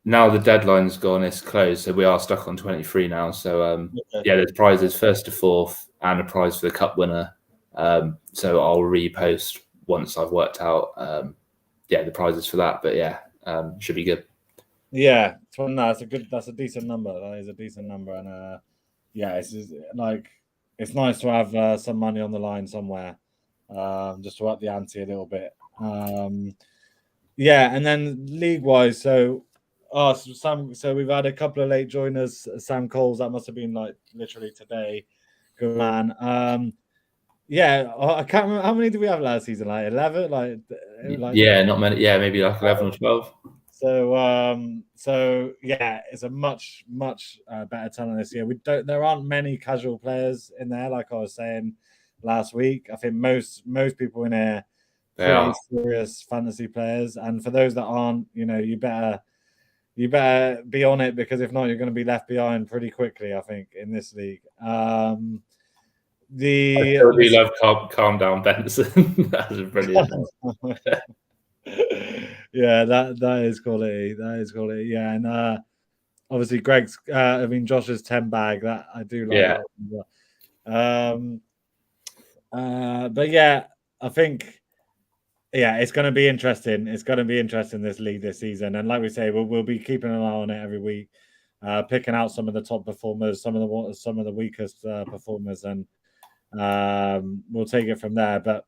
Now the deadline's gone, it's closed, so we are stuck on 23 now. So there's prizes 1st to 4th and a prize for the cup winner. So I'll repost once I've worked out the prizes for that. But should be good. Yeah, that's a decent number. That is a decent number, and it's just, like it's nice to have some money on the line somewhere, just to up the ante a little bit. And then league-wise, so we've had a couple of late joiners. Sam Coles, that must have been like literally today. Good man. I can't remember how many did we have last season. Like 11, not many. Yeah, maybe like 11 or 12. So it's a much better talent this year. There aren't many casual players in there, like I was saying last week. I think most people in here. Pretty serious fantasy players, and for those that aren't, you better be on it, because if not, you're going to be left behind pretty quickly, I think, in this league. I still do love calm down Benson. That was a brilliant one. Yeah, that is quality. That is quality. Yeah, and obviously Greg's. Josh's 10 bag. That I do like that one as well. But yeah, I think it's going to be interesting. It's going to be interesting this league this season, and like we say, we'll be keeping an eye on it every week, picking out some of the top performers, some of the weakest performers, and we'll take it from there. But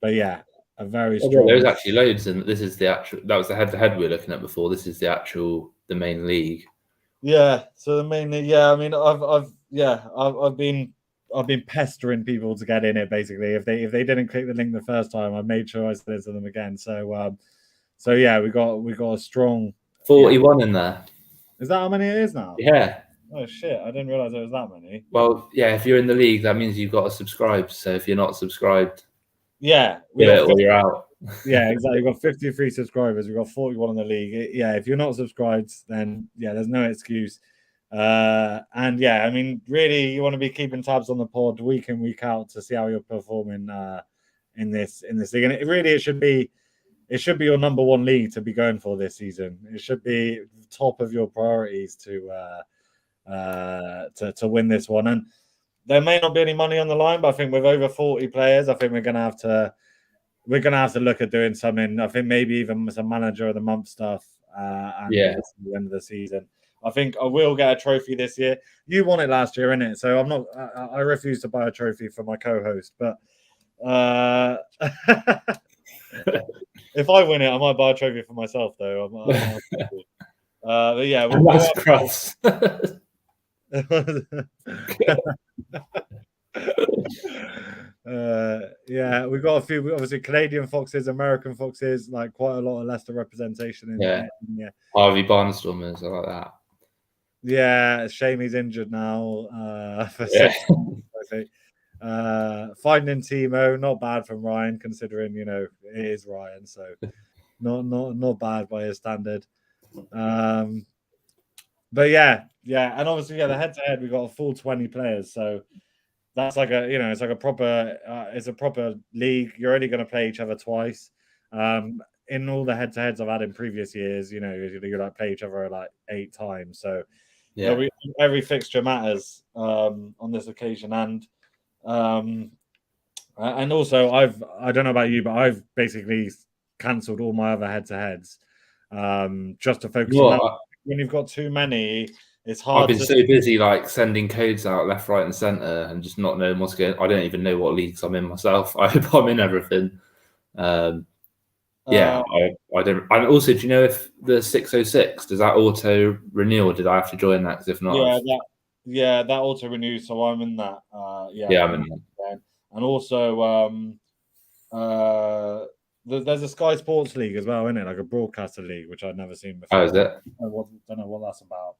yeah, a very strong. There's actually loads, and this is the actual. That was the head-to-head we were looking at before. This is the main league. Yeah, so the main league. Yeah, I mean, I've been pestering people to get in it. Basically, if they didn't click the link the first time, I made sure I said it to them again. So yeah, we got a strong 41 in there. Is that how many it is now? Yeah. Oh shit! I didn't realize there was that many. Well, yeah, if you're in the league, that means you've got to subscribe. So if you're not subscribed, or you're out. Yeah, exactly. We've got 53 subscribers. We've got 41 in the league. Yeah, if you're not subscribed, then there's no excuse. And yeah, I mean, really, you want to be keeping tabs on the pod week in, week out to see how you're performing in this league. And it should be your number one league to be going for this season. It should be top of your priorities to win this one. And there may not be any money on the line, but I think with over 40 players, I think we're gonna have to look at doing something. I think maybe even some manager of the month stuff. At the end of the season, I think I will get a trophy this year. You won it last year, innit? So I'm not. I refuse to buy a trophy for my co-host, but if I win it, I might buy a trophy for myself, though. But yeah, that's cross. Yeah, we've got a few, obviously Canadian Foxes, American Foxes, like quite a lot of Leicester representation in there. Harvey Barnstormers, I like that. Yeah, shame he's injured now. For 6 months, I think. Finding Timo, not bad from Ryan, considering it is Ryan, so not bad by his standard. But yeah, and obviously the head-to-head we got a full 20 players, so that's like it's like a proper it's a proper league. You're only going to play each other twice. In all the head-to-heads I've had in previous years, you like play each other like 8 times. So every fixture matters on this occasion, and also I don't know about you, but I've basically cancelled all my other head-to-heads just to focus on that. When you've got too many, it's hard. I've been so busy like sending codes out left, right, and centre, and just not knowing what's going. I don't even know what leagues I'm in myself. I hope I'm in everything. I don't. And also, do you know if the 606 does that auto renew, or did I have to join that? Because if not, that auto renews. So I'm in that. I'm in that. And also, there's a Sky Sports League as well, isn't it? Like a broadcaster league, which I'd never seen before. Oh, is it? I don't know what that's about.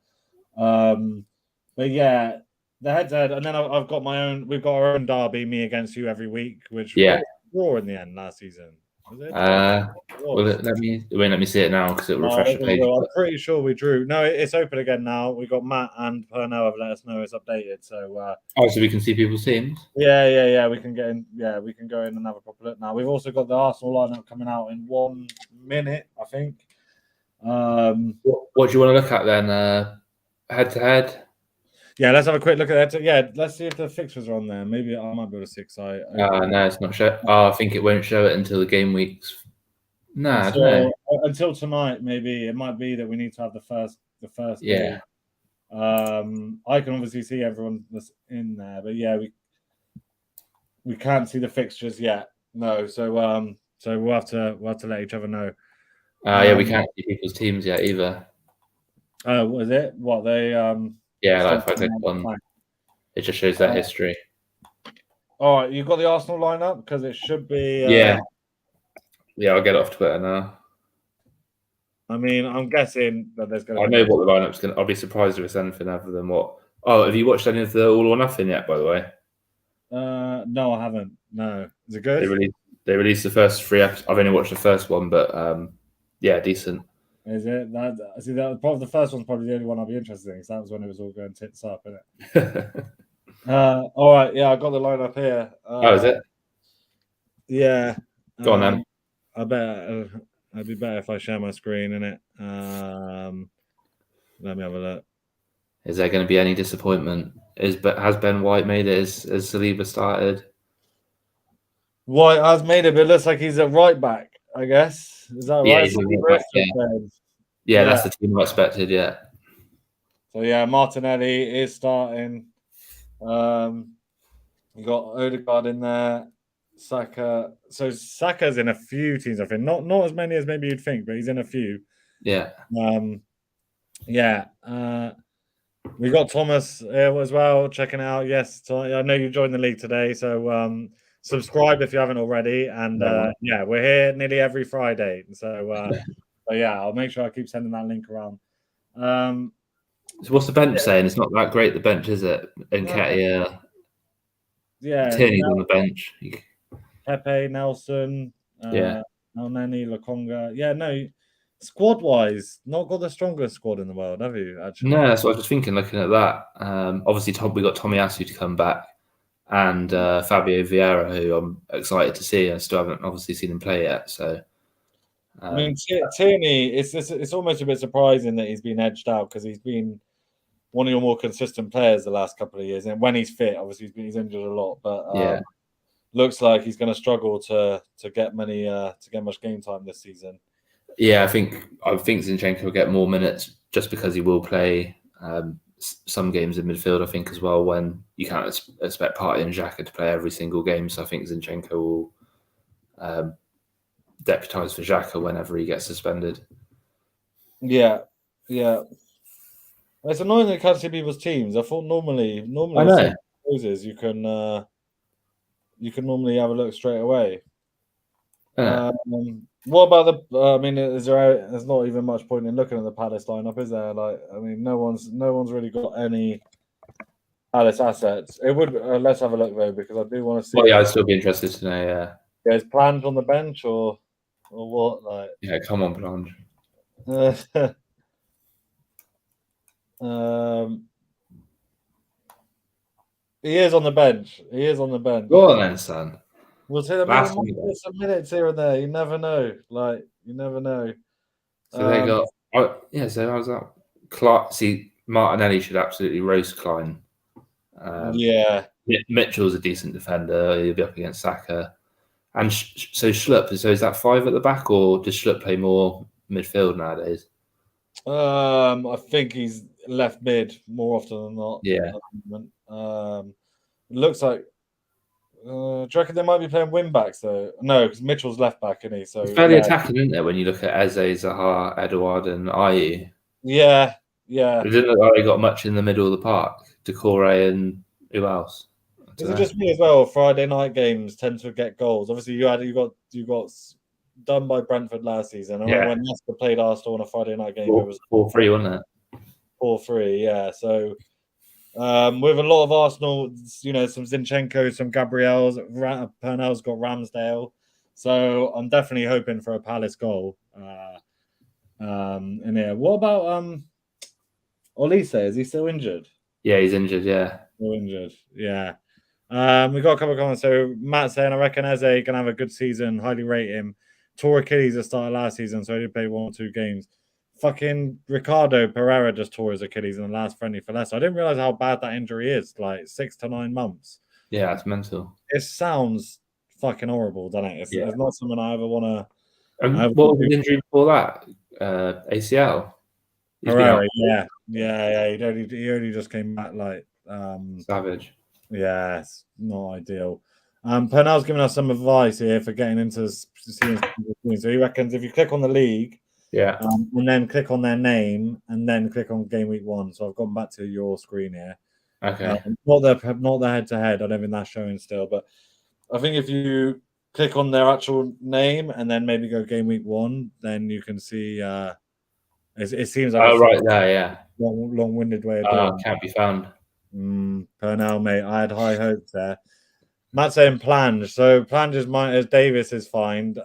But yeah, the head-to-head, and then I've got my own. We've got our own derby, me against you every week, which draw in the end last season. Was it? Let me see it now because it will refresh the page. I'm pretty sure we drew. No, it's open again now. We got Matt and Pernell have let us know it's updated. So so we can see people's teams. Yeah. We can get in. Yeah, we can go in and have a proper look now. We've also got the Arsenal lineup coming out in 1 minute, I think. What do you want to look at then? Head to head. Yeah, let's have a quick look at that. Yeah, let's see if the fixtures are on there. Maybe I might be able to see. No, it's not show. I think it won't show it until the game weeks. No, I don't know. Until tonight, maybe it might be that we need to have the first. Yeah. Game. I can obviously see everyone that's in there, but yeah, we can't see the fixtures yet. No, so we'll have to let each other know. We can't see people's teams yet either. What is it? What they if I click on, it just shows that history. All right, you've got the Arsenal lineup because it should be. I'll get off Twitter now. I mean, I'm guessing that there's going to. I know what the lineup's going to. I'll be surprised if it's anything other than what. Oh, have you watched any of the All or Nothing yet? By the way. No, I haven't. No, is it good? They released the first 3 episodes. I've only watched the first one, but decent. Is it? The first one's probably the only one I'll be interested in because that was when it was all going tits up, isn't it? All right, yeah, I got the lineup here. Oh, is it? Yeah. Go on then. I bet it'd be better if I share my screen, innit? Let me have a look. Is there going to be any disappointment? Has Ben White made it? Has Saliba started? White has made it, but it looks like he's a right back, I guess. Is that Yeah, right? he's a right back. Yeah, that's the team I expected. Yeah. So yeah, Martinelli is starting. You got Odegaard in there, Saka. So Saka's in a few teams, I think. Not as many as maybe you'd think, but he's in a few. Yeah. Yeah. We got Thomas here as well, checking out. Yes, I know you joined the league today, so subscribe if you haven't already. And yeah, we're here nearly every Friday. So yeah, I'll make sure I keep sending that link around. So what's the bench saying? It's not that great, the bench, is it? Nketiah. Yeah. Tierney's on the bench. Pepe, Nelson, Yeah. Elneny, Lokonga. Yeah, no, squad wise, not got the strongest squad in the world, have you? Actually, No, that's what I was just thinking. Looking at that, obviously, we got Tomiyasu to come back, and Fabio Vieira, who I'm excited to see. I still haven't obviously seen him play yet. So, I mean, Tierney, it's almost a bit surprising that he's been edged out because he's been one of your more consistent players the last couple of years, and when he's fit, obviously he's injured a lot, but yeah. Looks like he's going to struggle to get much game time this season. Yeah, I think Zinchenko will get more minutes just because he will play some games in midfield. I think as well, when you can't expect Partey and Xhaka to play every single game. So I think Zinchenko will deputise for Xhaka whenever he gets suspended. Yeah. It's annoying that you can't see people's teams. I thought normally I know. you can normally have a look straight away. What about the? I mean, there's not even much point in looking at the Palace lineup, is there? Like, I mean, no one's really got any Palace assets. It would. Let's have a look though, because I do want to see. Well, yeah, I'd still be interested to know. Yeah, is Planned on the bench or what? Like, yeah, come on, Blanche. He is on the bench. Go on then, son. We'll say that some minutes here and there. You never know. So they got. So I was like, Clark. See, Martinelli should absolutely roast Klein. Yeah. Mitchell's a decent defender. He'll be up against Saka. And so Schlupp. So is that 5 at the back, or does Schlupp play more midfield nowadays? I think he's left mid more often than not. Yeah. Looks like. Do you reckon they might be playing wing backs though? No, because Mitchell's left back, isn't he? So it's fairly attacking, isn't there? When you look at Eze, Zaha, Edouard, and Ayew. Yeah. It didn't look like they got much in the middle of the park. Decore and who else? Is it just me as well? Friday night games tend to get goals. Obviously, you got done by Brentford last season. I remember when Leicester played Arsenal on a Friday night game, it was 4-3, wasn't it? 4-3, yeah. So with a lot of Arsenal, some Zinchenko, some Gabriel's, Purnell's got Ramsdale. So I'm definitely hoping for a Palace goal. In here. What about Olise? Is he still injured? Yeah, he's injured. Yeah, still injured. Yeah. We got a couple of comments. So Matt saying, I reckon Eze can have a good season. Highly rate him. Tore Achilles at the start of last season, so he did play 1 or 2 games. Fucking Ricardo Pereira just tore his Achilles in the last friendly for Leicester. I didn't realize how bad that injury is. Like 6 to 9 months. Yeah, it's mental. It sounds fucking horrible, doesn't it? It's not something I ever want to. What was the injury before that? ACL. Pereira, yeah. He only just came back like savage. Yeah, it's not ideal. Purnell's giving us some advice here for getting into seeing. So he reckons if you click on the league, and then click on their name, and then click on game week 1. So I've gone back to your screen here. Okay. Not the head to head. I don't think that's showing still, but I think if you click on their actual name and then maybe go game week 1, then you can see. It seems like right there, yeah. Long-winded way of doing. Can't be found. Purnell, mate. I had high hopes there. Matt saying Plange. So Plange is mine as Davis is fined.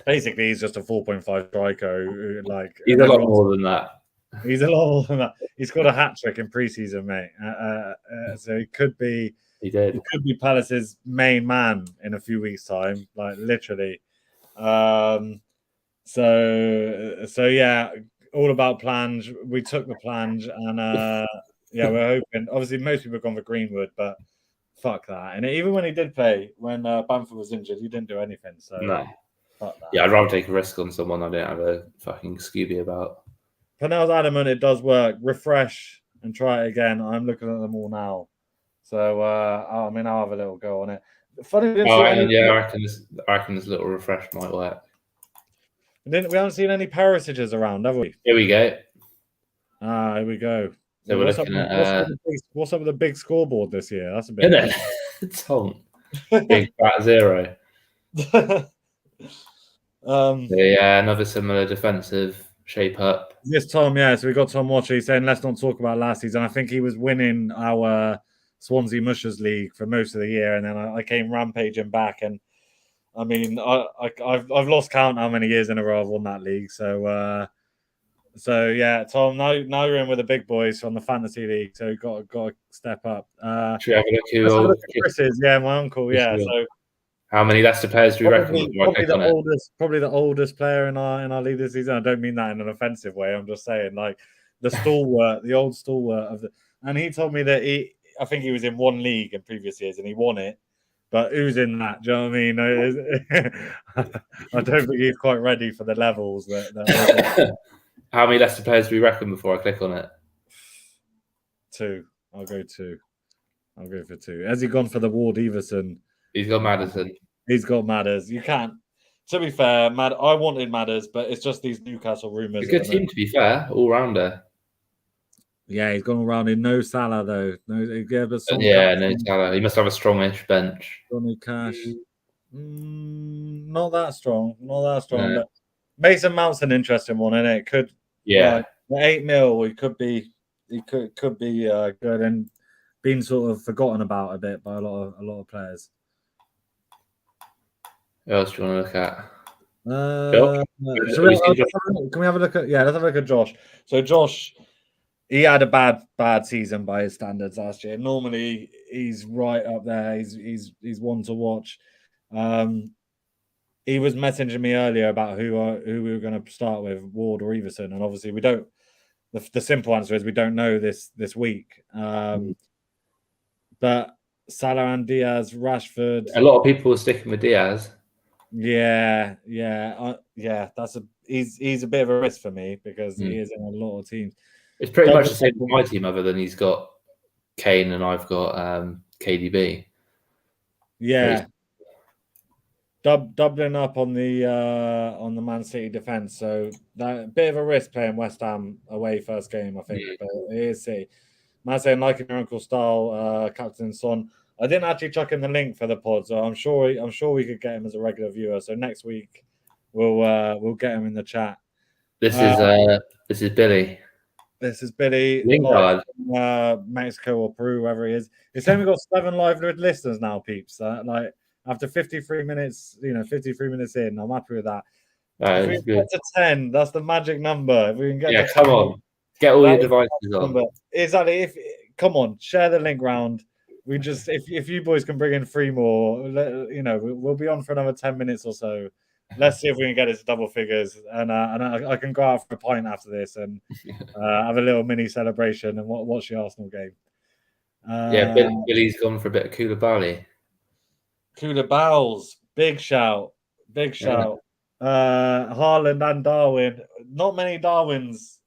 Basically, he's just a 4.5 striker. He's a lot more than that. He's a lot older than that. He scored a hat trick in preseason, mate. So he could be. He did. He could be Palace's main man in a few weeks' time, like literally. So yeah, all about plunge. We took the plunge, and yeah, we're hoping. Obviously, most people have gone for Greenwood, but fuck that. And even when he did play, when Bamford was injured, he didn't do anything. So No. fuck that. Yeah, I'd rather take a risk on someone I don't have a fucking Scooby about. Pernell's adamant it does work. Refresh and try it again. I'm looking at them all now. So I mean, I'll have a little go on it. Funny, I reckon this little refresh might work. We haven't seen any Perisiches around, have we? Here we go. Here we go. So we're looking at what's up with the big scoreboard this year? That's a bit. Tom, big fat 0. Yeah, another similar defensive shape up. Yes, Tom. Yeah, so we got Tom Watcher. He's saying let's not talk about last season. I think he was winning our Swansea Mushers League for most of the year, and then I came rampaging back. And I mean, I've lost count how many years in a row I've won that league. So yeah, Tom. Now you're in with the big boys from the fantasy league. So got to step up. Should we have a look who Chris's? Yeah, my uncle. Yeah. So how many Leicester players do you reckon? Probably the oldest player in our league this season. I don't mean that in an offensive way. I'm just saying, like the stalwart, the old stalwart of the. And he told me that I think he was in one league in previous years and he won it. But who's in that? Do you know what I mean? I don't think he's quite ready for the levels that How many Leicester players do we reckon before I click on it? 2. I'll go 2. I'll go for 2. Has he gone for the Ward Everson? He's got Maddison. He's got Madders. You can't. To be fair, I wanted Madders, but it's just these Newcastle rumours. A good team, to be fair, all rounder. Yeah, he's gone all round in no Salah though. No Salah. He must have a strongish bench. Johnny Cash. Not that strong. No. But Mason Mount's an interesting one, isn't it? Could 8 mil. He could be good and been sort of forgotten about a bit by a lot of players. Who else do you want to look at? Can we have a look at? Yeah, let's have a look at Josh. So Josh, he had a bad season by his standards last year. Normally, he's right up there. He's one to watch. He was messaging me earlier about who we were going to start with, Ward or Everson, and obviously we don't. The simple answer is we don't know this week. But Salah and Diaz, Rashford. A lot of people are sticking with Diaz. Yeah. That's he's a bit of a risk for me because he is in a lot of teams. It's pretty much the same for my team, other than he's got Kane and I've got KDB. Yeah, doubling up on the Man City defense, so that bit of a risk playing West Ham away first game, I think. But it is City. Man saying liking your uncle's style, Captain Son. I didn't actually chuck in the link for the pod, so I'm sure we could get him as a regular viewer. So next week we'll get him in the chat. This is Billy. This is Billy, Mexico or Peru, wherever he is. It's only got 7 live listeners now, peeps. Like after 53 minutes, 53 minutes in, I'm happy with that. If we get to 10, that's the magic number. If we can get to 10, come on, get all your devices on. Exactly. Come on, share the link round. We just if you boys can bring in 3 more, we'll be on for another 10 minutes or so. Let's see if we can get it to double figures, and I can go out for a pint after this and have a little mini celebration and watch the Arsenal game. Billy's gone for a bit of Koulibaly. Koulibaly, big shout. Haaland and Darwin. Not many Darwins.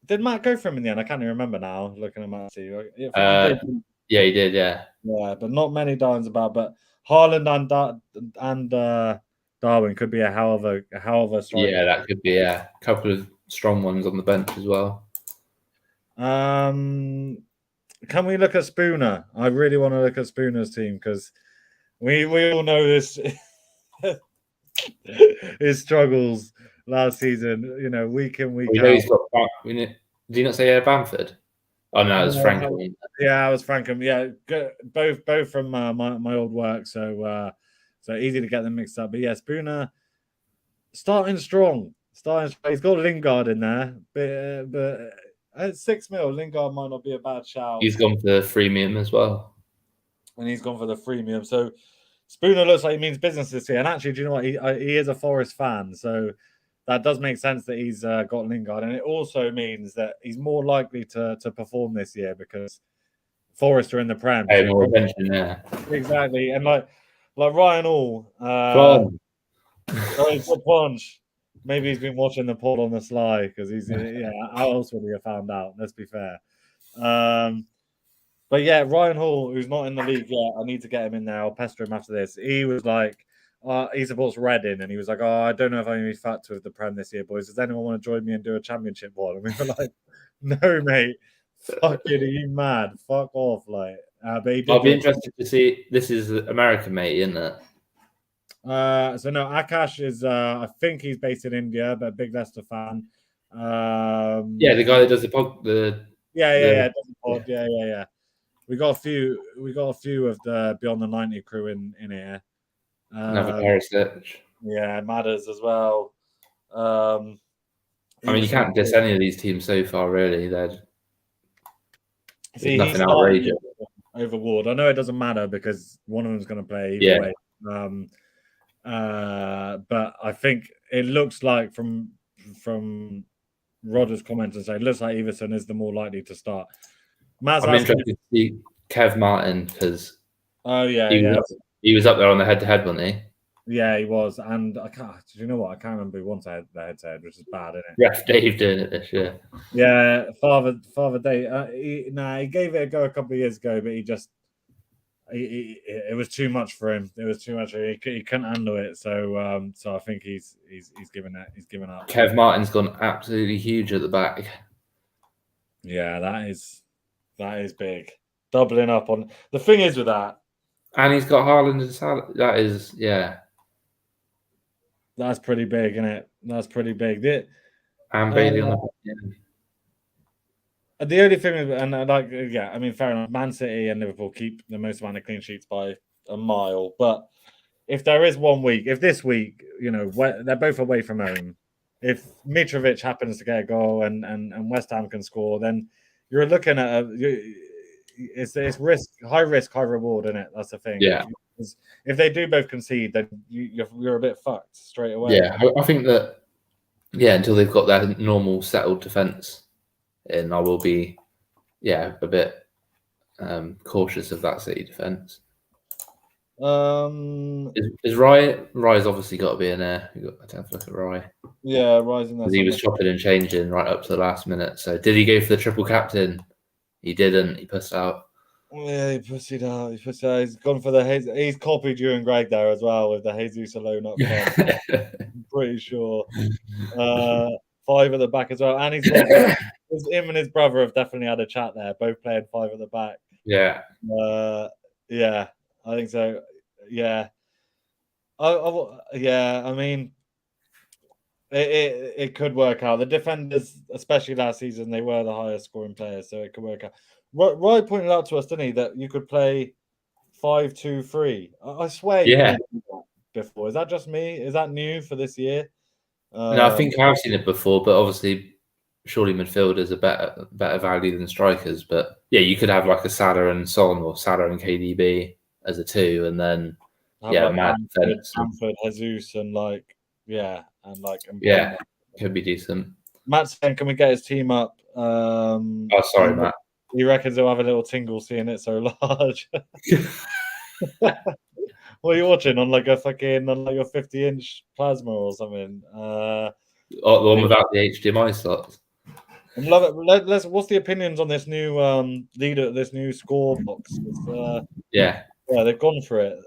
Did Matt go for him in the end? I can't even remember now. Looking at Matt, yeah, he did. Yeah, but not many Darwins about. But Haaland and Darwin could be a hell of a striker. Yeah, that could be a couple of strong ones on the bench as well. Can we look at Spooner? I really want to look at Spooner's team because we all know this his struggles last season. Week in week out. He's got. Did you not say Bamford? Oh no, it was Frankham. Yeah, it was Frankham. Yeah, both from my old work. So easy to get them mixed up. But yeah, Spooner starting strong He's got Lingard in there, but at 6 mil, Lingard might not be a bad shout. He's gone for the freemium as well. And he's gone for the freemium. So Spooner looks like he means business this year. And actually, do you know what? He is a Forest fan. So that does make sense that he's got Lingard. And it also means that he's more likely to perform this year because Forest are in the Prem. Pay more attention, yeah. Exactly. And like Ryan Hall. Punch. Maybe he's been watching the pod on the sly because he's how else would he have found out? Let's be fair. But yeah, Ryan Hall, who's not in the league yet, I need to get him in there. I'll pester him after this. He was like, he supports Reading, and he was like, "Oh, I don't know if I'm going to be fucked with the Prem this year, boys. Does anyone want to join me and do a championship one?" And we were like, "No, mate. Fucking, are you mad? Fuck off!" Like, but he did. I'll be interested to see. This is American, mate, isn't it? So no, Akash is. I think he's based in India, but a big Leicester fan. Yeah, the guy that does the pod. Yeah. We got a few of the Beyond the 90 crew in here. Another Perisic. Yeah, Matters as well. I mean, you can't diss any of these teams so far, really. There's nothing outrageous over Ward. I know it doesn't matter because one of them's going to play either way. But I think it looks like from Rodgers' comments and say it looks like Everson is the more likely to start. I'm interested to see Kev Martin because he was up there on the head-to-head, wasn't he? Yeah, he was, and I can't. Do you know what? I can't remember who won the head-to-head, which is bad, isn't it? Ref Dave doing it this year. Yeah, Father Dave. He gave it a go a couple of years ago, but it was too much for him. It was too much. He couldn't handle it. So I think he's given up. Kev Martin's gone absolutely huge at the back. Yeah, that is big. Doubling up on the thing is with that, and he's got Haaland and Salah. That is, that's pretty big, isn't it? That's pretty big. And Bailey on the The only thing, I mean, fair enough. Man City and Liverpool keep the most amount of clean sheets by a mile. But if there is 1 week, if this week, they're both away from home, if Mitrovic happens to get a goal and West Ham can score, then you're looking at it's high risk, high reward, isn't it? That's the thing. Yeah. If they do both concede, then you're a bit fucked straight away. Yeah, I think that. Yeah, until they've got their normal settled defense. And I will be, a bit cautious of that City defense. Is Rye's obviously got to be in there. You got to have a look at Rye. Yeah, Rye's in there. Because he was chopping and changing right up to the last minute. So did he go for the triple captain? He didn't. He pussed out. Yeah, he pussied out. He's gone for he's copied you and Greg there as well with the Jesus alone up front. I'm pretty sure. 5 at the back as well, and he's him and his brother have definitely had a chat there, both playing 5 at the back. Yeah. I think so. Yeah. I mean, it could work out. The defenders, especially last season, they were the highest scoring players, so it could work out. Roy pointed out to us, didn't he, that you could play 5-2-3. I swear. Yeah. Before, is that just me? Is that new for this year? No, I think I've seen it before, but obviously, surely midfielders are better value than strikers. But yeah, you could have like a Salah and Son or Salah and KDB as a 2, and then Bamford, Jesus, and could be decent. Matt's saying, can we get his team up? Sorry, Matt. He reckons he'll have a little tingle seeing it so large. What are you watching on your 50-inch plasma or something? The one without the HDMI slots. I love it. What's the opinions on this new leader? This new score box? They've gone for it.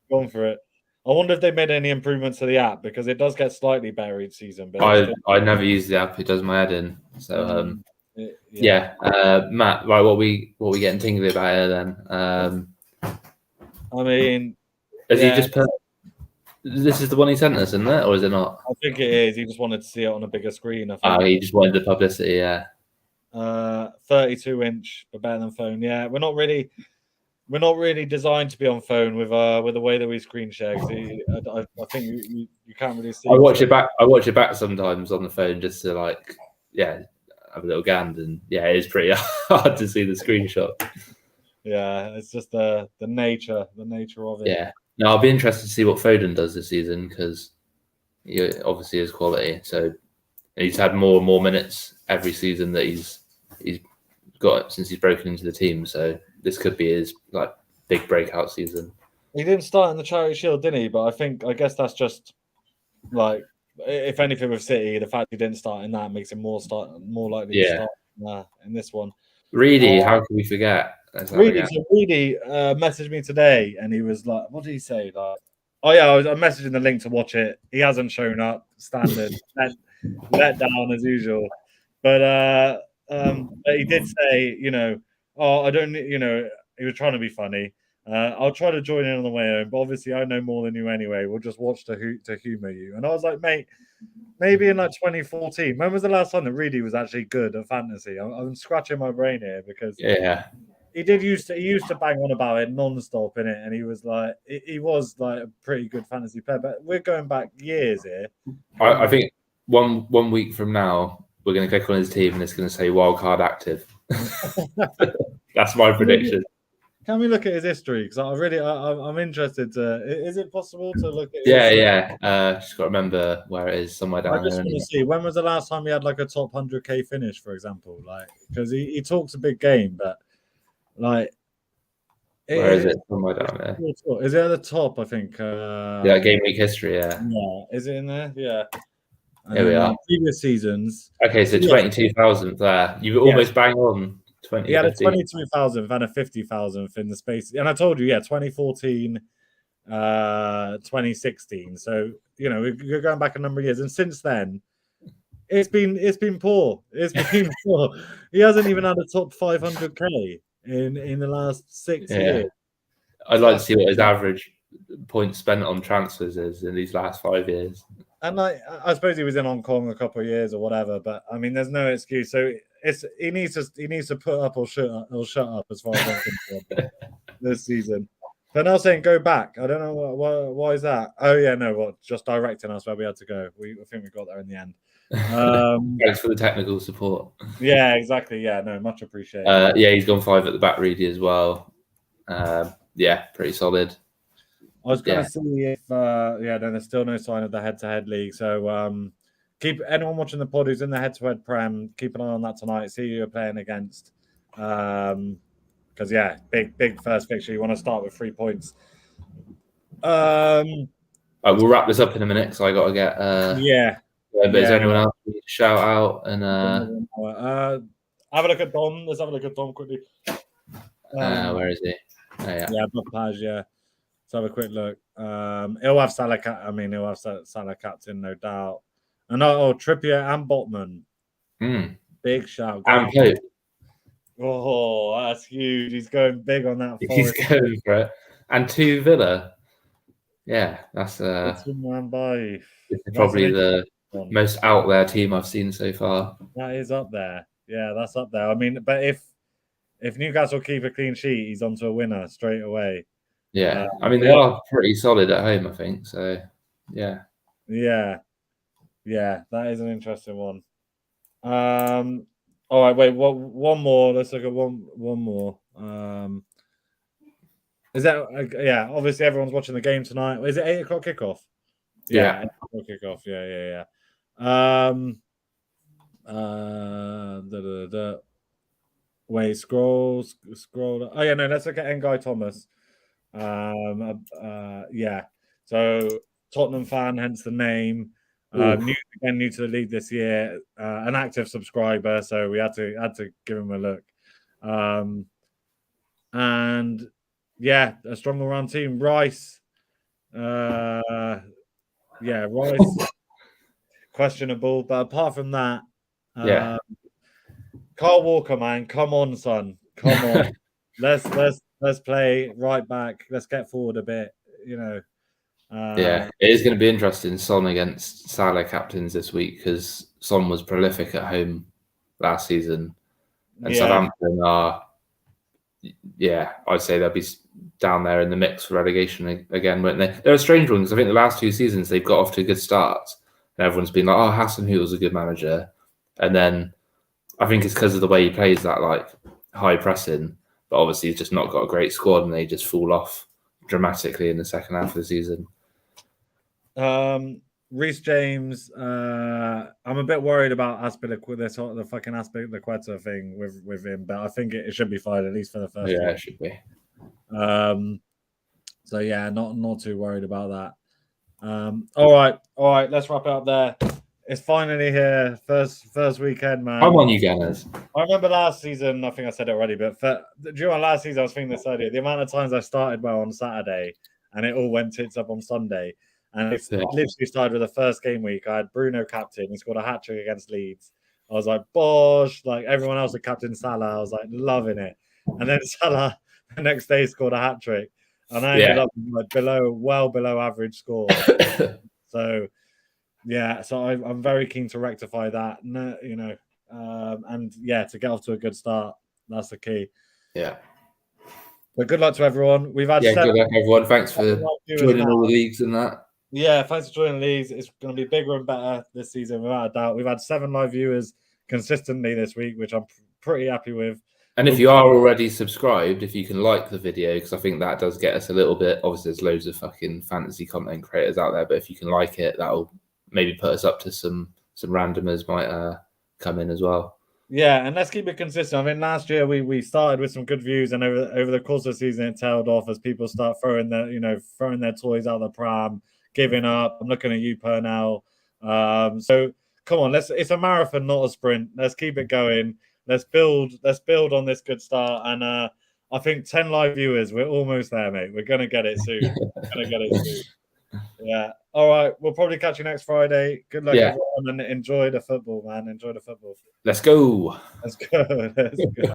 Gone for it. I wonder if they made any improvements to the app because it does get slightly better each season. But I never use the app; it does my head in. So Matt, right? What we getting tingly about here then? I mean, has he just put? This is the one he sent us, isn't it, or is it not? I think it is. He just wanted to see it on a bigger screen. I think. He just wanted the publicity. Yeah. 32-inch, but better than phone. Yeah, we're not really. we're not really designed to be on phone with the way that we screen share. I think you can't really see. I watch it back. I watch it back sometimes on the phone just to have a little gand, and it is pretty hard to see the screenshot. Yeah, it's just the nature of it. Yeah. No, I'll be interested to see what Foden does this season because he obviously is quality. So he's had more and more minutes every season that he's got since he's broken into the team. So this could be his big breakout season. He didn't start in the Charity Shield, didn't he? But I guess that's just if anything with City, the fact he didn't start in that makes him more likely to start in this one. Reedy, how can we forget? Reedy messaged me today, and he was like, "What did he say?" Like, "Oh yeah, I'm messaging the link to watch it. He hasn't shown up. Standard, let down as usual." But he did say, I don't, he was trying to be funny. I'll try to join in on the way home, but obviously I know more than you anyway. We'll just watch to humor you. And I was like, mate, maybe in 2014. When was the last time that Reedy was actually good at fantasy? I'm scratching my brain here because he used to bang on about it non-stop in it, and he was like a pretty good fantasy player. But we're going back years here. I think one week from now we're going to click on his team and it's going to say wildcard active. That's my prediction. Can we look at his history? Because I'm interested to. Is it possible to look at? Just got to remember where it is, somewhere down there. I just want to see when was the last time he had a top 100k finish, for example. Because he talks a big game, but where is it? Somewhere down there. Is it at the top? I think. Game week history. Yeah. Is it in there? Yeah. Here we are. Previous seasons. Okay, so 22,000 there. You almost bang on. 20. He had a 22,000 and a 50,000 in the space, and I told you, 2014, 2016. So we're going back a number of years, and since then, it's been poor. It's been poor. He hasn't even had a top 500k in the last 6 years. I'd like to see what his average points spent on transfers is in these last 5 years. And I suppose he was in Hong Kong a couple of years or whatever, but I mean, there's no excuse. So he needs to put up or shut up as far as I'm concerned this season. They're now saying go back. I don't know why is that. Oh yeah, no, just directing us where we had to go. I think we got there in the end. Thanks for the technical support. Yeah, exactly. Yeah, no, much appreciated. He's gone 5 at the back, Reedy as well. Pretty solid. I was going to see if there's still no sign of the head-to-head league. So keep anyone watching the pod who's in the head-to-head prem, keep an eye on that tonight. See who you're playing against. Because big first fixture. You want to start with 3 points. We'll wrap this up in a minute because I got to get. But is there anyone else we need to shout out and? Have a look at Dom. Let's have a look at Dom quickly. Where is he? Oh, yeah. Page, Let's have a quick look. He'll have Salah. He'll have Salah captain, no doubt. And Trippier and Botman. Big shout. And Pope. Oh, that's huge. He's going big on that. He's going for it. And 2 Villa. Yeah, that's probably the most out there team I've seen so far. That is up there. Yeah, that's up there. I mean, but if Newcastle keep a clean sheet, he's onto a winner straight away. Yeah, they are pretty solid at home, I think. So, yeah. Yeah, that is an interesting one. All right, wait. One more. Let's look at one more. Is that? Obviously, everyone's watching the game tonight. Is it 8:00 kickoff? Yeah. 8 o'clock kickoff. Yeah. Wait, scroll. Oh yeah, no. Let's look at Nguy Thomas. So Tottenham fan, hence the name. New to the league this year. An active subscriber, so we had to give him a look. And a strong all-round team. Rice. Rice. Questionable, but apart from that, Kyle Walker, man, come on, son, come on. Let's play right back. Let's get forward a bit. It is going to be interesting. Son against Salah captains this week because Son was prolific at home last season, and Southampton are yeah, I'd say they'll be down there in the mix for relegation again, won't they? They're a strange one because I think the last 2 seasons they've got off to a good start, and everyone's been like, "Oh, Hasenhutl's a good manager," and then I think it's because of the way he plays that like high pressing, but obviously he's just not got a great squad, and they just fall off dramatically in the second half of the season. Reece James, I'm a bit worried about the fucking Aspilicueta thing with him, but I think it should be fine at least for the first. Yeah, it should be. So yeah, not too worried about that. All right, let's wrap it up there. It's finally here, first weekend, man. Come on, you Gunners. I remember last season, I think I said it already, but during last season, I was thinking this earlier. The amount of times I started well on Saturday and it all went tits up on Sunday. And it literally started with the first game week. I had Bruno captain. He scored a hat trick against Leeds. I was like, bosh. Like everyone else had captain Salah. I was like, loving it. And then Salah the next day scored a hat trick. And I ended up like well below average score. So, yeah. So I'm very keen to rectify that. You know, and yeah, to get off to a good start. That's the key. Yeah. But good luck to everyone. We've had good luck, everyone. Thanks for joining all the leagues and that. Yeah, thanks for joining the leagues. It's going to be bigger and better this season, without a doubt. We've had 7 live viewers consistently this week, which I'm pretty happy with. And if you are already subscribed, if you can like the video, because I think that does get us a little bit. Obviously, there's loads of fucking fantasy content creators out there, but if you can like it, that'll maybe put us up to some randomers might come in as well. Yeah, and let's keep it consistent. I mean, last year we started with some good views, and over the course of the season, it tailed off as people start throwing their toys out the pram, giving up. I'm looking at you, Pernell. So come on, it's a marathon, not a sprint. Let's keep it going. Let's build on this good start. And I think 10 live viewers, we're almost there, mate. We're gonna get it soon. Yeah. All right. We'll probably catch you next Friday. Good luck, everyone, and enjoy the football, man. Enjoy the football. Let's go. Let's go.